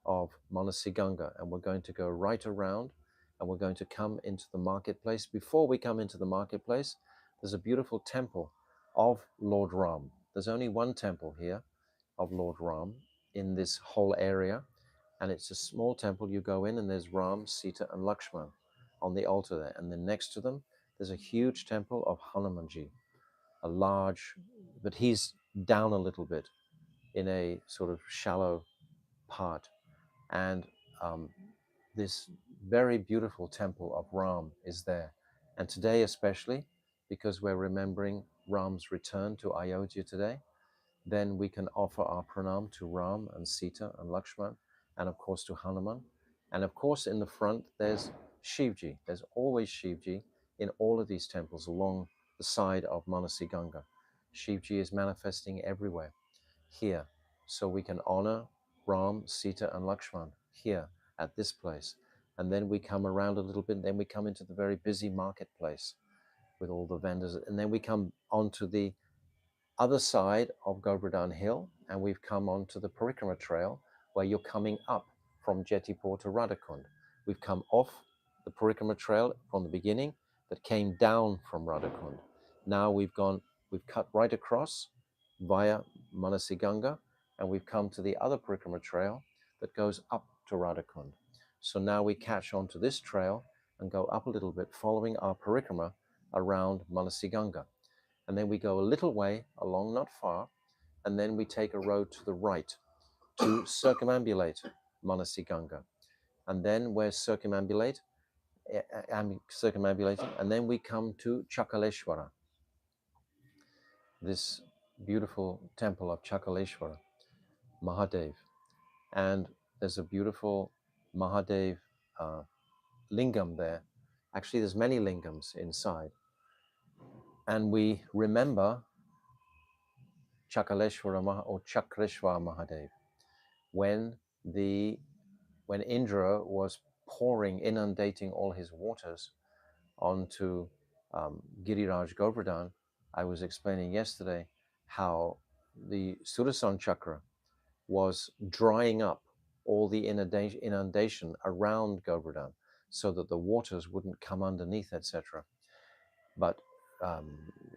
of Manasi Ganga, and we're going to go right around, and we're going to come into the marketplace. Before we come into the marketplace, there's a beautiful temple of Lord Ram. There's only one temple here of Lord Ram in this whole area, and it's a small temple. You go in and there's Ram, Sita and Lakshman on the altar there, and then next to them there's a huge temple of Hanumanji, a large, but he's down a little bit in a sort of shallow part. And this very beautiful temple of Ram is there. And today especially, because we're remembering Ram's return to Ayodhya today, then we can offer our pranam to Ram and Sita and Lakshman, and of course to Hanuman. And of course in the front there's Shivji. There's always Shivji in all of these temples along the side of Manasi Ganga. Shivji is manifesting everywhere here. So we can honor Ram, Sita and Lakshman here at this place. And then we come around a little bit, and then we come into the very busy marketplace with all the vendors. And then we come onto the other side of Govardhan Hill, and we've come onto the Parikrama trail where you're coming up from Jetipur to Radhakund. We've come off the Parikrama trail from the beginning that came down from Radhakund. Now we've cut right across via Manasi Ganga, and we've come to the other Parikrama trail that goes up to Radhakund. So now we catch onto this trail and go up a little bit, following our Parikrama around Manasi Ganga. And then we go a little way along, not far, and then we take a road to the right to circumambulate Manasi Ganga. And then we're circumambulating, and then we come to Chakaleshvara, this beautiful temple of Chakaleshwar Mahadev. And there's a beautiful Mahadev lingam there. Actually, there's many lingams inside. And we remember Chakaleshwar or Chakaleshwar Mahadev when Indra was inundating all his waters onto Giriraj Govardhan. I was explaining yesterday how the Sudarshan Chakra was drying up all the inundation around Govardhan so that the waters wouldn't come underneath, etc. But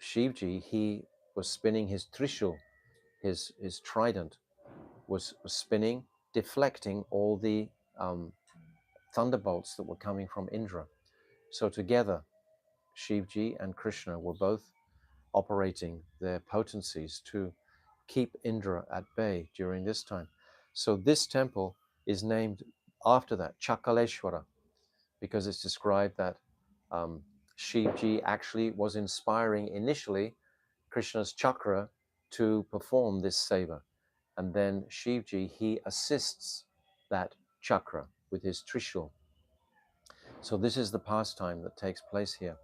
Shivji, he was spinning his trishul, his trident, was spinning, deflecting all the thunderbolts that were coming from Indra. So together, Shivji and Krishna were both operating their potencies to keep Indra at bay during this time. So this temple is named after that, Chakaleshwara, because it's described that Shivji actually was inspiring initially Krishna's chakra to perform this seva. And then Shivji, he assists that chakra with his trishul. So this is the pastime that takes place here.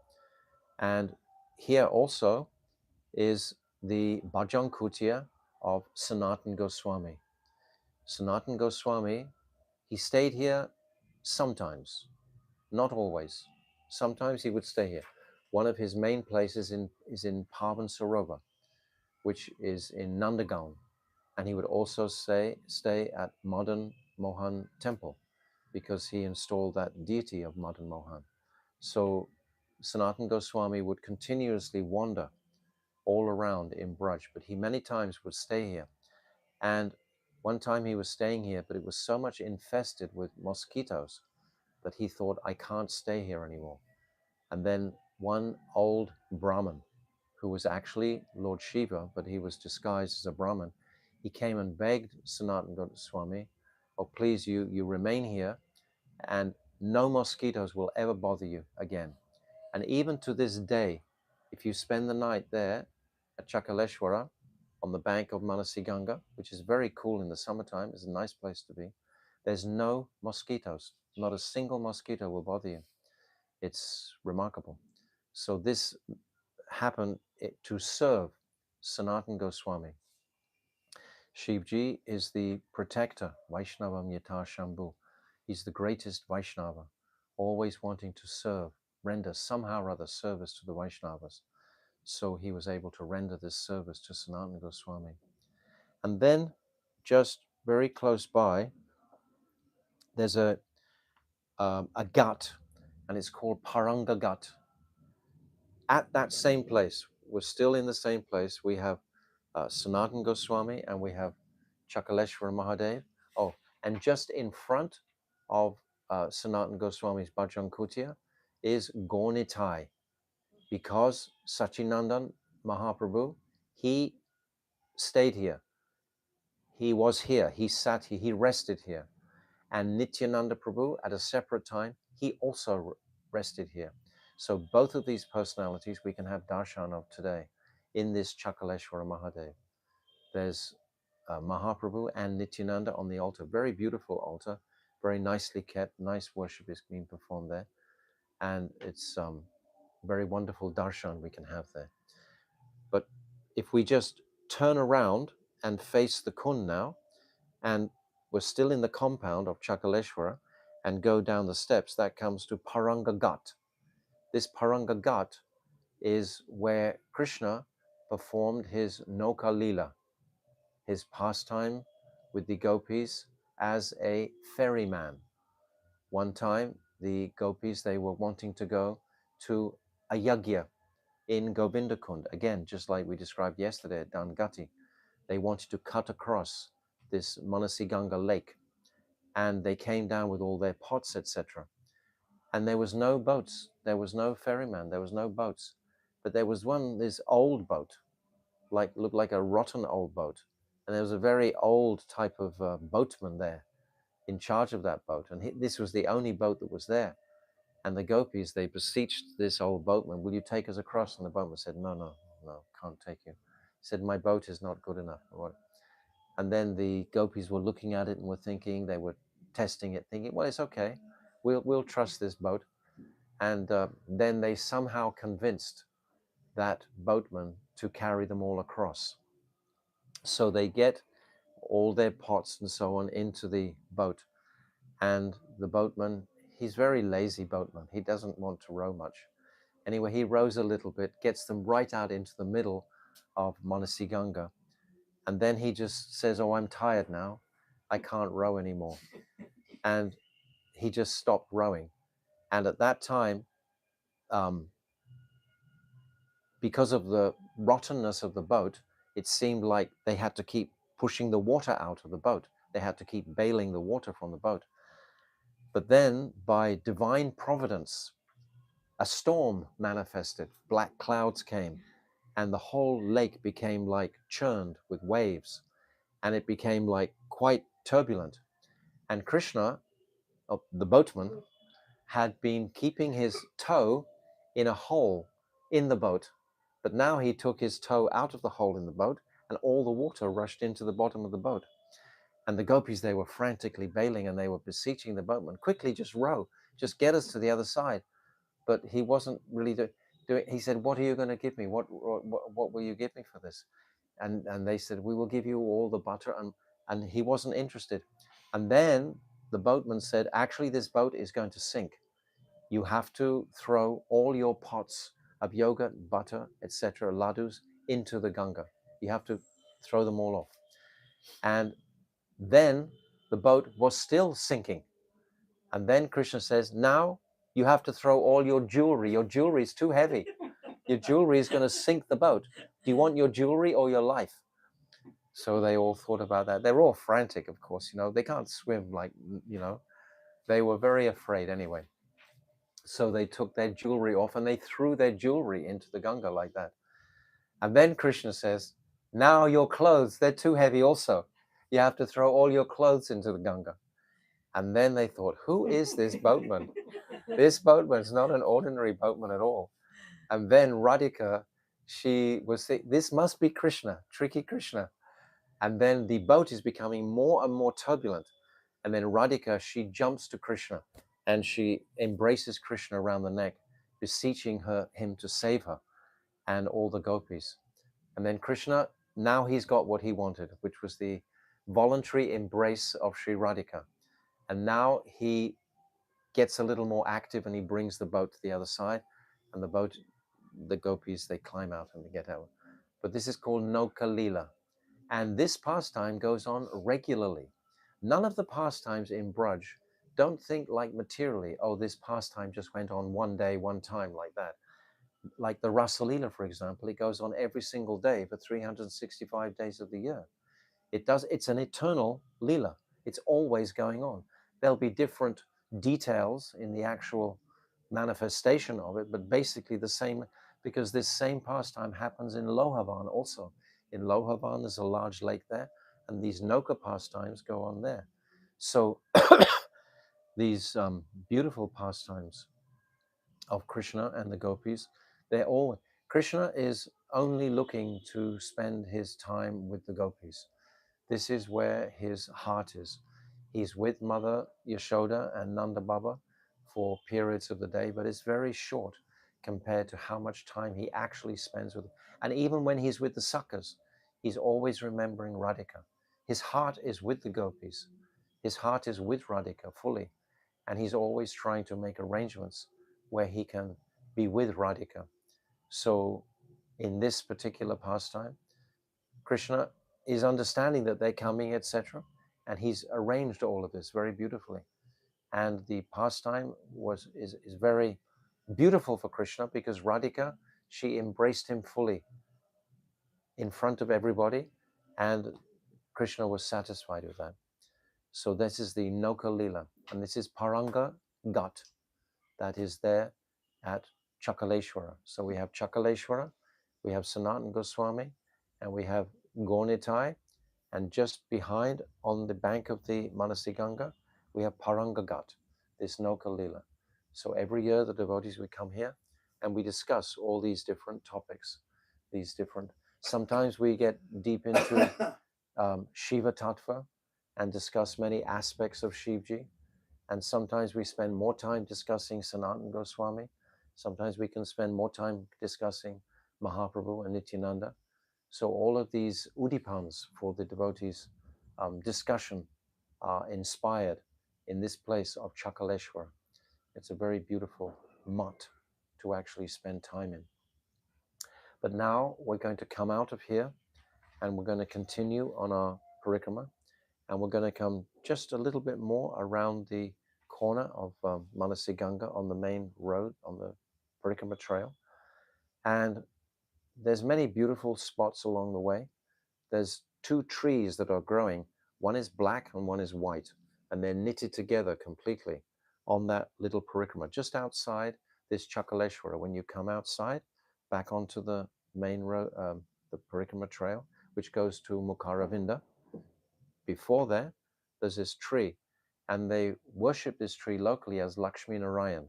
And here also is the Bhajan Kutir of Sanatana Goswami. Sanatana Goswami, he stayed here sometimes, not always. Sometimes he would stay here. One of his main places is in Pavan Sarovar, which is in Nandagaon. And he would also stay at Madan Mohan temple because he installed that deity of Madan Mohan. So Sanatana Goswami would continuously wander all around in Braj, but he many times would stay here. And one time he was staying here, but it was so much infested with mosquitoes that he thought, I can't stay here anymore. And then one old Brahmin, who was actually Lord Shiva, but he was disguised as a Brahmin, he came and begged Sanatana Goswami, oh, please, you remain here, and no mosquitoes will ever bother you again. And even to this day, if you spend the night there at Chakaleshwara, on the bank of Manasi Ganga, which is very cool in the summertime, it's a nice place to be, there's no mosquitoes. Not a single mosquito will bother you. It's remarkable. So this happened to serve Sanatana Goswami. Shivji is the protector, Vaishnavam Yata Shambhu. He's the greatest Vaishnava, always wanting to serve, render somehow or other service to the Vaishnavas. So he was able to render this service to Sanatana Goswami. And then, just very close by, there's a gut, and it's called Paranga Gut. At that same place, we're still in the same place, we have Sanatana Goswami and we have Chakaleshwar Mahadev. Oh, and just in front of Sanatana Goswami's Bhajan Kutir is Gornitai, because Sachinandan Mahaprabhu, he stayed here. He was here, he sat here, he rested here. And Nityananda Prabhu, at a separate time, he also rested here. So both of these personalities we can have darshan of today in this Chakaleshwar Mahadev. There's Mahaprabhu and Nityananda on the altar. Very beautiful altar, very nicely kept, nice worship is being performed there. And it's very wonderful darshan we can have there. But if we just turn around and face the Kund now, and we're still in the compound of Chakaleshwara, and go down the steps, that comes to Paranga Ghat. This Paranga Ghat is where Krishna performed his Nauka Lila, his pastime with the gopis as a ferryman. One time, the gopis, they were wanting to go to a yagya in Govinda Kund, again, just like we described yesterday at Dangati. They wanted to cut across this Manasi Ganga lake, and they came down with all their pots, etc. And there was no boats, there was no ferryman, there was no boats. But there was this old boat, looked like a rotten old boat. And there was a very old type of boatman there in charge of that boat. And this was the only boat that was there. And the gopis, they beseeched this old boatman, will you take us across? And the boatman said, no, can't take you. He said, my boat is not good enough. And then the gopis were looking at it and were thinking, they were testing it, thinking, well, it's okay. We'll trust this boat. And then they somehow convinced that boatman to carry them all across. So they get all their pots and so on into the boat. And the boatman, he's very lazy boatman. He doesn't want to row much. Anyway, he rows a little bit, gets them right out into the middle of Manasi Ganga. And then he just says, oh, I'm tired now. I can't row anymore. And he just stopped rowing. And at that time, because of the rottenness of the boat, it seemed like they had to keep pushing the water out of the boat. They had to keep bailing the water from the boat. But then, by divine providence, a storm manifested. Black clouds came, and the whole lake became like churned with waves, and it became like quite turbulent. And Krishna, the boatman, had been keeping his toe in a hole in the boat. But now he took his toe out of the hole in the boat, and all the water rushed into the bottom of the boat. And the gopis, they were frantically bailing, and they were beseeching the boatman, quickly, just row, just get us to the other side. But he wasn't really doing. He said, what are you going to give me? What will you give me for this? And they said, we will give you all the butter. And he wasn't interested. And then the boatman said, actually, this boat is going to sink. You have to throw all your pots of yogurt, butter, etc., ladus, into the Ganga. You have to throw them all off. And then the boat was still sinking. And then Krishna says, now you have to throw all your jewelry. Your jewelry is too heavy. Your jewelry is going to sink the boat. Do you want your jewelry or your life? So they all thought about that. They're all frantic, of course. They can't swim like, they were very afraid anyway. So they took their jewelry off and they threw their jewelry into the Ganga like that. And then Krishna says, now your clothes, they're too heavy also. You have to throw all your clothes into the Ganga. And then they thought, who is this boatman? This boatman's not an ordinary boatman at all. And then Radhika, she was saying, this must be Krishna, tricky Krishna. And then the boat is becoming more and more turbulent. And then Radhika, she jumps to Krishna and she embraces Krishna around the neck, beseeching him to save her and all the gopis. And then Krishna, now he's got what he wanted, which was the voluntary embrace of Sri Radhika. And now he gets a little more active and he brings the boat to the other side. And the boat, the gopis, they climb out and they get out. But this is called Nauka-lila. And this pastime goes on regularly. None of the pastimes in Braj, don't think like materially, oh, this pastime just went on one day, one time like that. Like the Rasa-lila, for example, it goes on every single day for 365 days of the year. It's an eternal lila. It's always going on. There'll be different details in the actual manifestation of it, but basically the same, because this same pastime happens in Lohavan also. In Lohavan, there's a large lake there, and these Noka pastimes go on there. So these beautiful pastimes of Krishna and the gopis, Krishna is only looking to spend his time with the gopis. This is where his heart is. He's with Mother Yashoda and Nanda Baba for periods of the day, but it's very short compared to how much time he actually spends with them. And even when he's with the Sakhas, he's always remembering Radhika. His heart is with the gopis. His heart is with Radhika fully. And he's always trying to make arrangements where he can be with Radhika. So in this particular pastime, Krishna is understanding that they're coming, etc. And he's arranged all of this very beautifully. And the pastime is very beautiful for Krishna because Radhika, she embraced him fully in front of everybody, and Krishna was satisfied with that. So this is the Nauka Lila, and this is Parangat Ghat that is there at Chakaleshwara. So we have Chakaleshwara, we have Sanatana Goswami, and we have Gornitai, and just behind on the bank of the Manasi Ganga, we have Parangat Ghat, this Nauka Lila. So every year the devotees would come here and we discuss all these different topics, sometimes we get deep into Shiva Tattva and discuss many aspects of Shivji. And sometimes we spend more time discussing Sanatana Goswami. Sometimes we can spend more time discussing Mahaprabhu and Nityananda. So all of these udipans for the devotees' discussion are inspired in this place of Chakaleshwar. It's a very beautiful mutt to actually spend time in. But now we're going to come out of here and we're going to continue on our parikrama, and we're going to come just a little bit more around the corner of Manasi Ganga on the main road, on the parikrama trail. And there's many beautiful spots along the way. There's two trees that are growing. One is black and one is white, and they're knitted together completely on that little parikrama, just outside this Chakaleshwara. When you come outside, back onto the main road, the parikrama trail, which goes to Mukharavinda, before there, there's this tree, and they worship this tree locally as Lakshmi Narayan.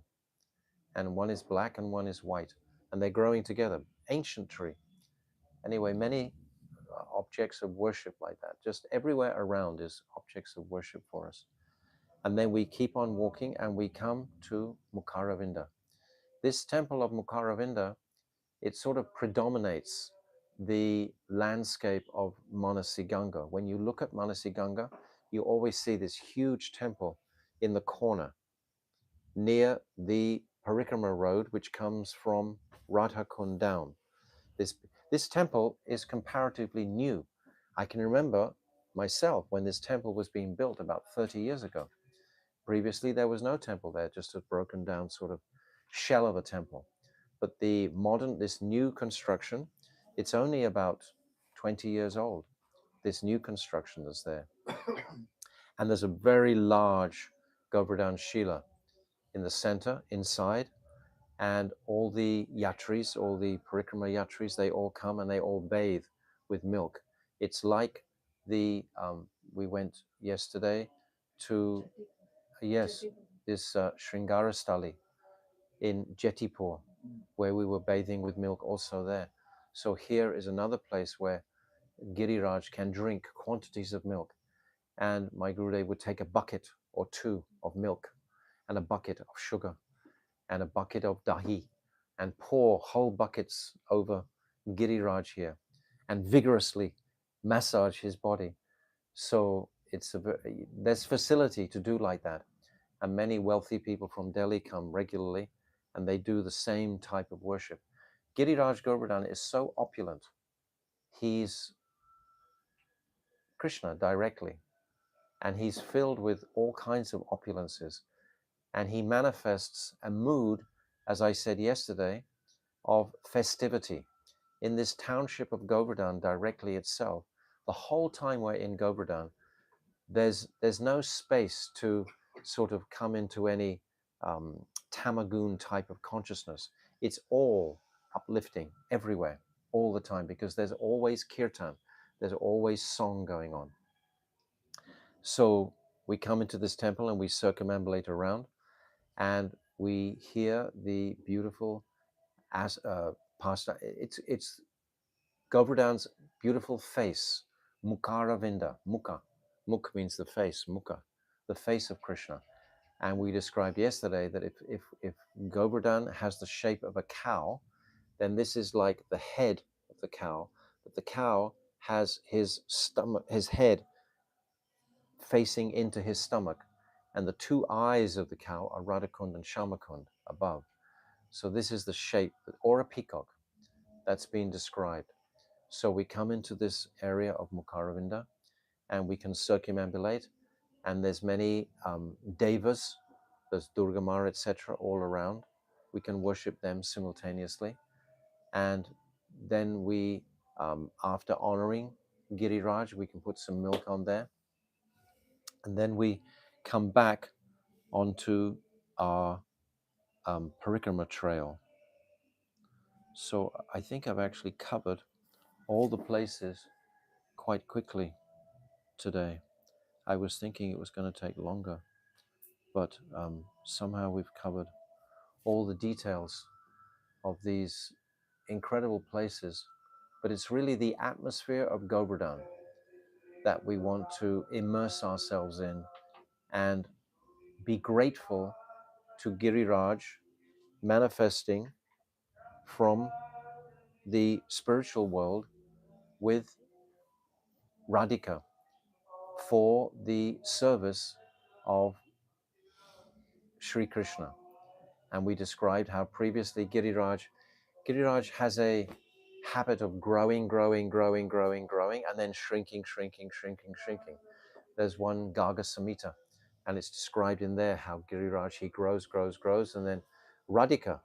and one is black and one is white, and they're growing together. Ancient tree. Anyway, many objects of worship like that. Just everywhere around is objects of worship for us. And then we keep on walking and we come to Mukharavinda. This temple of Mukharavinda, it sort of predominates the landscape of Manasi Ganga. When you look at Manasi Ganga, you always see this huge temple in the corner near the Parikrama road, which comes from Radha Kund down. This temple is comparatively new. I can remember myself when this temple was being built about 30 years ago. Previously, there was no temple there, just a broken down sort of shell of a temple. But this new construction, it's only about 20 years old, this new construction that's there. And there's a very large Govardhan Shila in the center, inside, and all the yatris, all the Parikrama yatris, they all come and they all bathe with milk. It's like we went yesterday to, yes, this Shringarastali in Jetipur, where we were bathing with milk also there. So here is another place where Giriraj can drink quantities of milk. And my Gurudev would take a bucket or two of milk and a bucket of sugar and a bucket of dahi and pour whole buckets over Giriraj here and vigorously massage his body. So there's facility to do like that. And many wealthy people from Delhi come regularly and they do the same type of worship. Giriraj Govardhan is so opulent. He's Krishna directly, and he's filled with all kinds of opulences. And he manifests a mood, as I said yesterday, of festivity. In this township of Govardhan directly itself, the whole time we're in Govardhan, there's no space to sort of come into any tamagun type of consciousness. It's all uplifting everywhere, all the time, because there's always kirtan, there's always song going on. So we come into this temple and we circumambulate around, and we hear the beautiful pasta. It's Govardhan's beautiful face, Mukharavinda, Mukha. Mukh means the face, Mukha, the face of Krishna. And we described yesterday that if Govardhan has the shape of a cow, then this is like the head of the cow, but the cow has his stomach, his head facing into his stomach, and the two eyes of the cow are Radhakund and Shamakund above. So this is the shape, or a peacock, that's been described. So we come into this area of Mukharavinda, and we can circumambulate, and there's many devas, there's Durga Ma, etc., all around. We can worship them simultaneously, and then we, after honoring Giriraj, we can put some milk on there, and then we come back onto our Parikrama trail. So I think I've actually covered all the places quite quickly today. I was thinking it was going to take longer, but somehow we've covered all the details of these incredible places. But it's really the atmosphere of Govardhan that we want to immerse ourselves in and be grateful to Giriraj manifesting from the spiritual world with Radhika for the service of Sri Krishna. And we described how previously Giriraj has a habit of growing, and then shrinking. There's one Garga Samhita, and it's described in there how Giriraj, he grows, and then Radhika,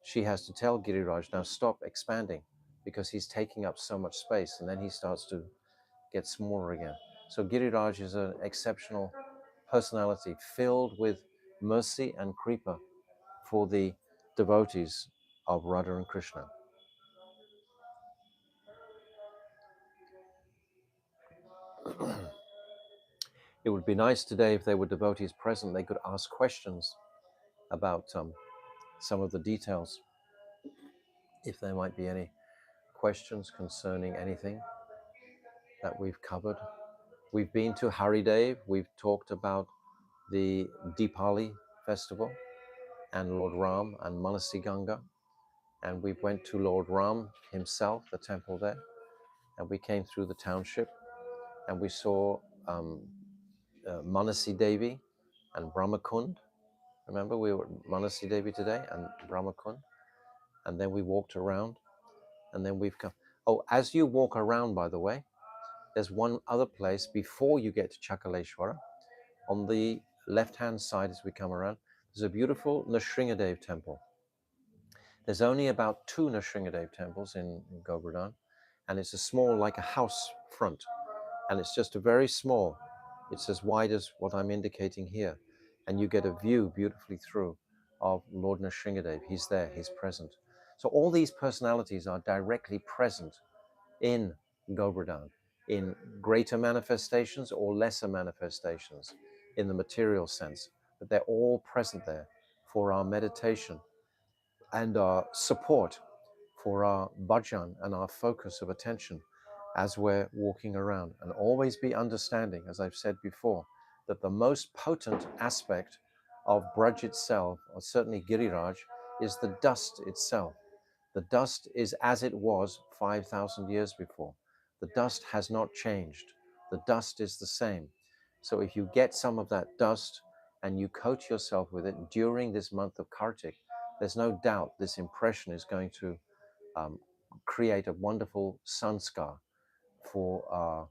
she has to tell Giriraj, now stop expanding, because he's taking up so much space, and then he starts to get smaller again. So Giriraj is an exceptional personality filled with mercy and kripa for the devotees of Radha and Krishna. It would be nice today if there were devotees present, they could ask questions about some of the details, if there might be any questions concerning anything that we've covered. We've been to Haridev, we've talked about the Deepavali festival and Lord Ram and Manasi Ganga, and we went to Lord Ram himself, the temple there, and we came through the township and we saw Manasi Devi and Brahma Kund. Remember, we were at Manasi Devi today and Brahma Kund, and then we walked around, and then we've come. Oh, as you walk around, by the way, there's one other place before you get to Chakaleshwara. On the left-hand side as we come around, there's a beautiful Nrsingadev temple. There's only about 2 Nrsingadev temples in Govardhan, and it's a small, like a house front, and it's just a very small. It's as wide as what I'm indicating here, and you get a view beautifully through of Lord Nrsingadev. He's there, he's present. So all these personalities are directly present in Govardhan, in greater manifestations or lesser manifestations in the material sense, but they're all present there for our meditation and our support for our bhajan and our focus of attention as we're walking around. And always be understanding, as I've said before, that the most potent aspect of Braj itself, or certainly Giriraj, is the dust itself. The dust is as it was 5,000 years before. The dust has not changed. The dust is the same. So if you get some of that dust and you coat yourself with it during this month of Kartik, there's no doubt this impression is going to create a wonderful sanskar for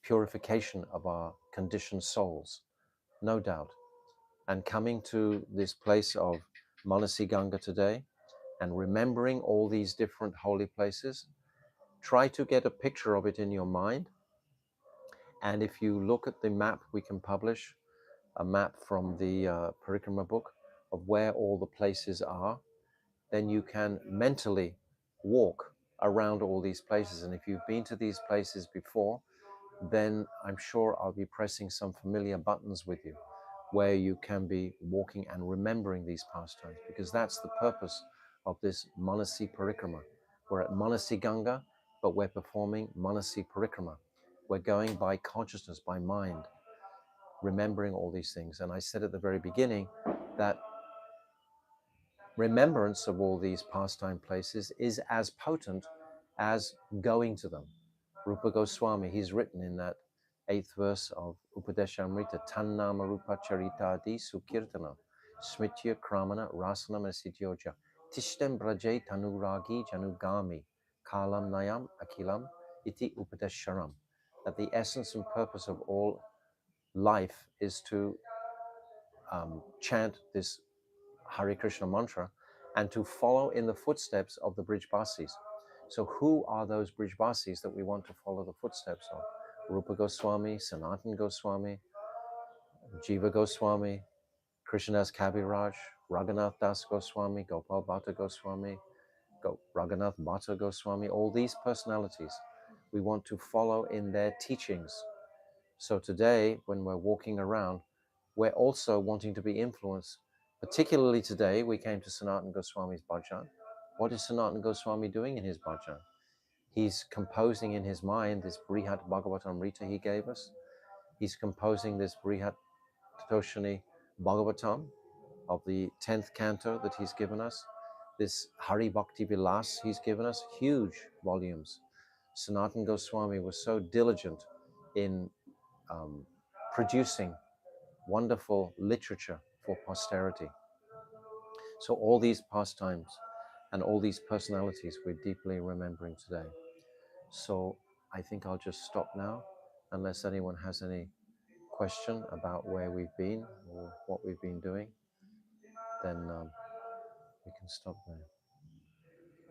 purification of our conditioned souls, no doubt. And coming to this place of Manasi Ganga today and remembering all these different holy places, try to get a picture of it in your mind. And if you look at the map we can publish, a map from the Parikrama book of where all the places are, then you can mentally walk around all these places. And if you've been to these places before, then I'm sure I'll be pressing some familiar buttons with you where you can be walking and remembering these pastimes, because that's the purpose of this Manasi Parikrama. We're at Manasi Ganga, but we're performing Manasi Parikrama. We're going by consciousness, by mind, remembering all these things. And I said at the very beginning that remembrance of all these pastime places is as potent as going to them. Rupa Goswami, he's written in that 8th verse of Upadeshamrita, Tannama Rupa Charitadi Sukirtana, Smitya Kramana Rasana Masityoja, Tishtem Braje Tanuragi Janugami, Kalam Nayam Akilam Iti Upadesharam. That the essence and purpose of all life is to chant this Hare Krishna mantra and to follow in the footsteps of the Brijbasis. So who are those Brijbasis that we want to follow the footsteps of? Rupa Goswami, Sanatana Goswami, Jiva Goswami, Krishnadas Kaviraj, Raghunath Das Goswami, Gopal Bhatta Goswami, Raghunath Bhatta Goswami, all these personalities we want to follow in their teachings. So today, when we're walking around, we're also wanting to be influenced. Particularly today, we came to Sanatana Goswami's bhajan. What is Sanatana Goswami doing in his bhajan? He's composing in his mind this Brihat Bhagavatamrita he gave us. He's composing this Brihat Toshani Bhagavatam of the 10th canto that he's given us. This Hari Bhakti Vilas he's given us, huge volumes. Sanatana Goswami was so diligent in producing wonderful literature for posterity. So all these pastimes and all these personalities we're deeply remembering today. So I think I'll just stop now, unless anyone has any question about where we've been or what we've been doing, then we can stop there.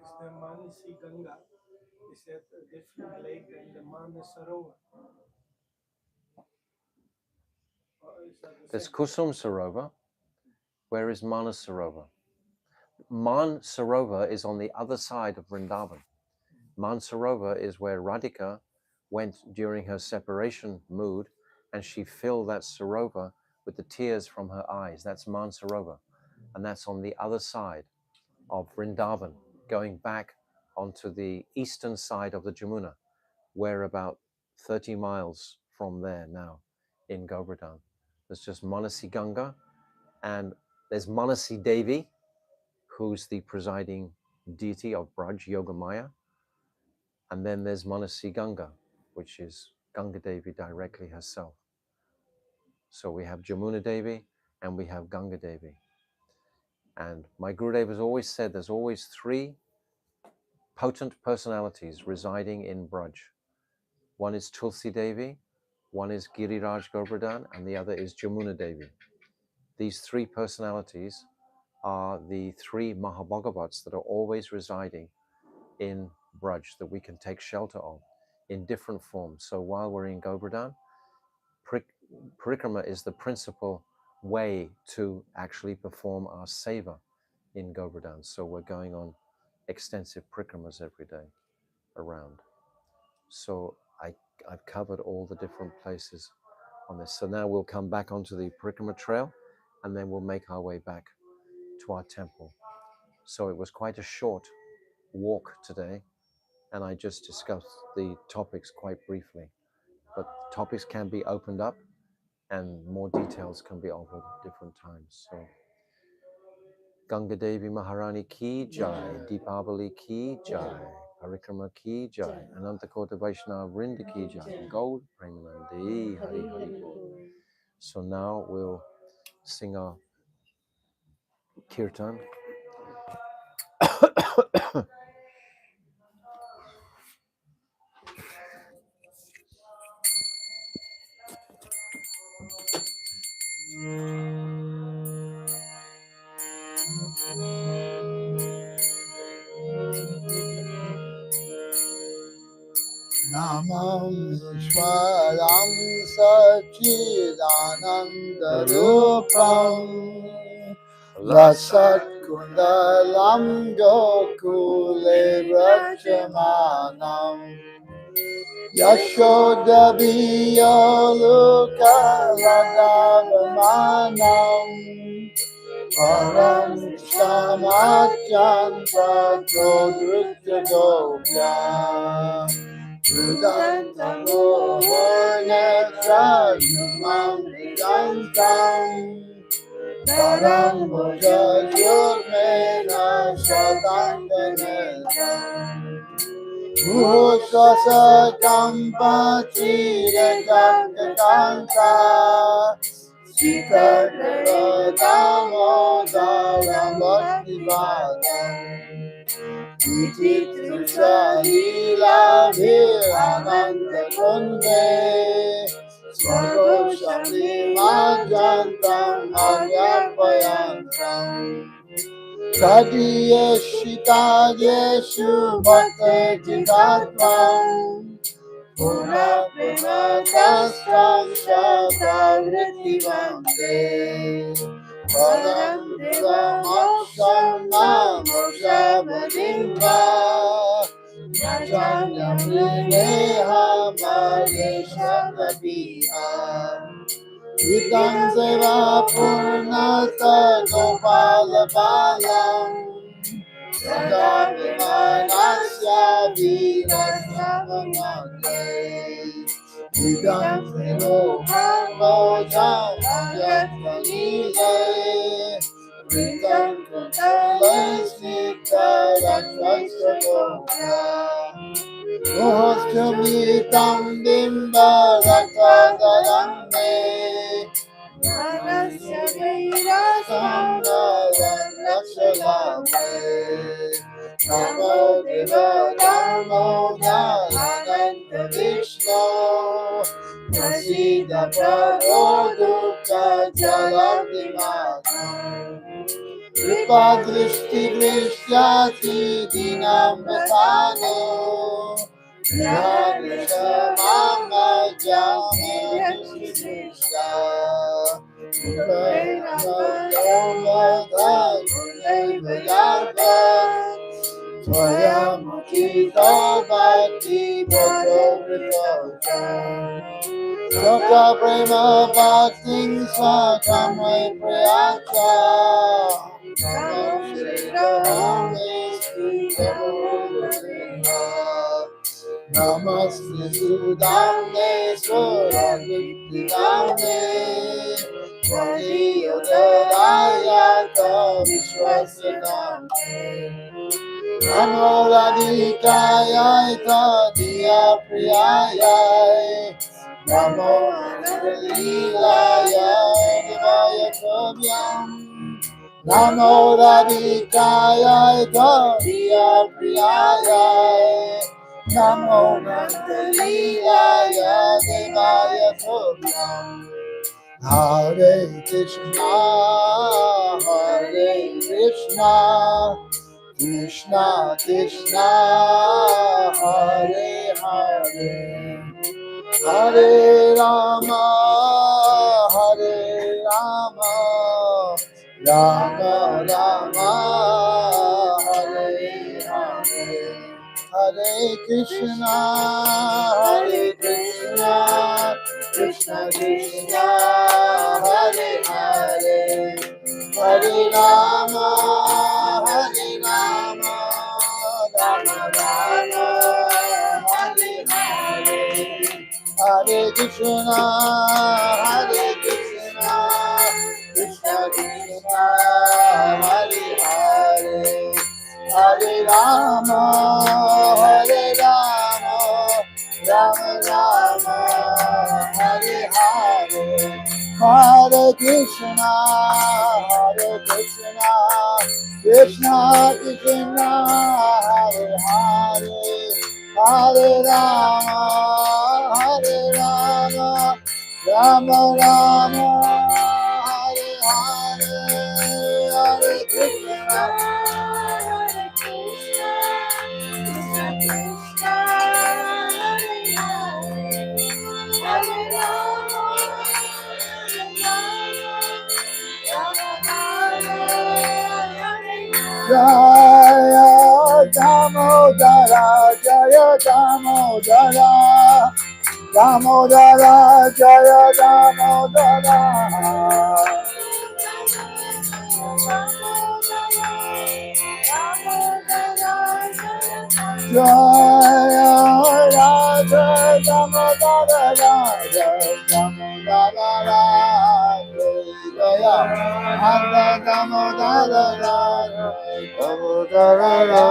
Is the Manasi Ganga is that a different lake than the Manasarovar? Or is that the There's same? Kusum Sarovar. Where is Manas Sarovar? Man Sarovar is on the other side of Vrindavan. Mansarovar is where Radhika went during her separation mood, and she filled that Sarovar with the tears from her eyes. That's Mansarovar. and that's on the other side of Vrindavan, going back onto the eastern side of the Jamuna. We're about 30 miles from there now in Govardhan. There's just Manasi Ganga, and there's Manasi Devi, who's the presiding deity of Braj, Yogamaya. And then there's Manasi Ganga, which is Ganga Devi directly herself. So we have Jamuna Devi and we have Ganga Devi. And my Gurudev has always said there's always three potent personalities residing in Braj. One is Tulsi Devi, one is Giriraj Govardhan, and the other is Jamuna Devi. These three personalities are the three Mahabhagavats that are always residing in Braj, that we can take shelter of in different forms. So while we're in Govardhan, Parikrama is the principal way to actually perform our seva in Govardhan. So we're going on extensive Parikramas every day around. So I've covered all the different places on this. So now we'll come back onto the Parikrama trail and then we'll make our way back to our temple. So it was quite a short walk today, and I just discussed the topics quite briefly. But topics can be opened up and more details can be offered at different times. So Ganga Devi Maharani ki jai, Dipavali ki jai, Parikrama ki jai, Anantakota Vaishnava Vrinda ki jai, Gold Premanandi, Hari Hari Bol. So now we'll sing our kirtan. Namam Vishwaram Sachidanandarupam Lasat Kundalam Gokule Vraja-mandala Yashodabiyaluka Radhavamanam Param Samachanta Dodrutya Gopya Rudantamu Varnetra Yumam Vidantam Param Bhuja Yurmena Shatantanetam Bhutkasa Kampa Chira Kakanta Sikara Damodaram Bhaktivadam Vichitra Lila Virananda Kunde Swagoshami Majantam Adyapayantam Sadiyeshita Yeshu Bhakta Jitatvam Puna Prima Tastam Shata Vritivante Param Deva Moksham Namoksha Vadimva Najanya Vrineha Maresha Vabiha Vidam Seva Purnata Gopala Balam Sada Vimanasya Virasavamate Vidam Seva Purnata Yatvalile Vidam Kutale Sita Rakshasagopya Mohostamitam Bimba Rakadaranne Manasya Virasambhavan Lakshalame Namo Deva Dhammo Dhananta Vishnu Prasida Prabhu Dukha Jalandimatam Kripa Drishti Vishyati Dinam Vasano Vihadrisha Mama Jami Vishya Mukharvinda Yomada Gundeva Yada Swayamukita Bhakti Bhakti Vitoja Sota Prema Bhakti Swakamai Prayacha Damne Surabhikti Damne Vadiyodaya Vishwasya Damne Namo Radhikaya Diya Priyaya Namo Lilaya Devaya Prabhyam Namo Radhikaya Diya Priyaya Namo Lilaya Devaya Prabhyam Hare Krishna Krishna Krishna Hare Hare Hare Rama Rama Rama Hare Hare Hare Krishna Krishna Krishna Hare Hare Hare Rama Rama Rama Hare Hare Hare Krishna Krishna Krishna Hare Hare Hare Rama Rama Rama Hare Hare Hare Krishna Krishna Krishna Hare Hare Hare Rama Rama Rama Hare Hare Hare Krishna Krishna Krishna Hare Hare Hare Rama Jaya Damodara Jaya Damodara Damodara Jaya Damodara Jaya Radha Damodara Radha Damodara Jaya Radha Damodara Radha Damodara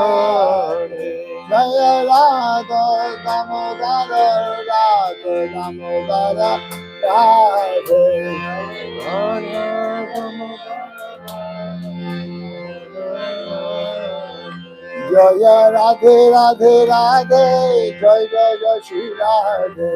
Jaya Radha Damodara Radha Damodara Radha Jaya Radhe Radhe Radhe Jai Jai Shri Radhe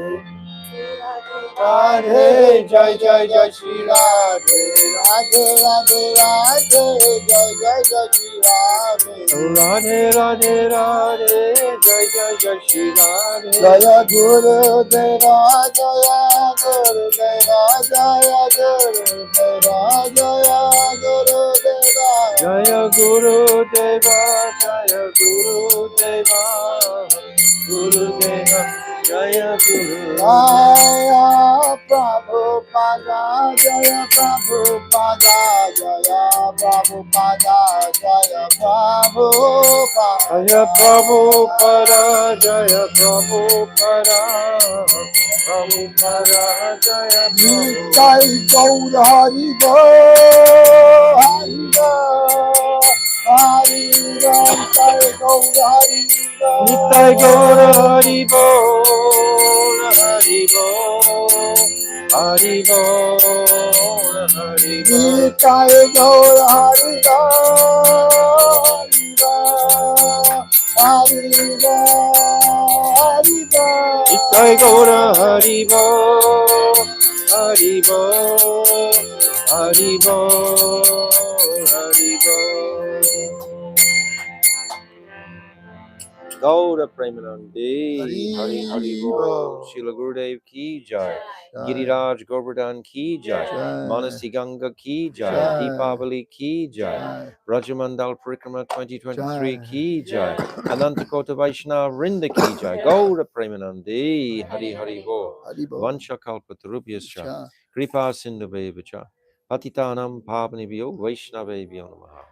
Radhe Jai Jai Shri Radhe Radhe Radhe Radhe Jai Jai Shri Radhe Radhe Radhe Radhe Jai Jai Shri Radhe Jaya Guru Deva Jaya Guru Deva Jaya Guru Deva Jaya Guru Deva Jaya Guru Deva Jaya Guru Deva Guru Deva Jaya Guru Jaya Prabhupada Jaya Prabhupada Jaya Prabhupada Jaya Prabhupada Jaya Prabhupada Jaya Prabhupada Prabhupada Jaya Nitai Gaur Haribo Haribo Nitai Gaur Haribo Nitai Gaur Haribo Haribo Haribo Haribo Nitai Gaur Haribo Haribo Haribo Nitai Gaur Haribo Haribo Haribo Haribo Gaura Premanandi Hari Haribo Srila Gurudev Ki Jai Giriraj Govardhan Ki Jai Manasi Ganga Ki Jai Dipavali Ki Jai Vraja-mandala Parikrama 2023 Ki Jai Anantakota Vaishnava Vrinda Ki Jai Gaura Premanandi Hari Haribo Vansha Kalpatarubhyascha Kripa Sindhuvevacha Patitanam Pavanibhyo Vaishnavebhyo Namaha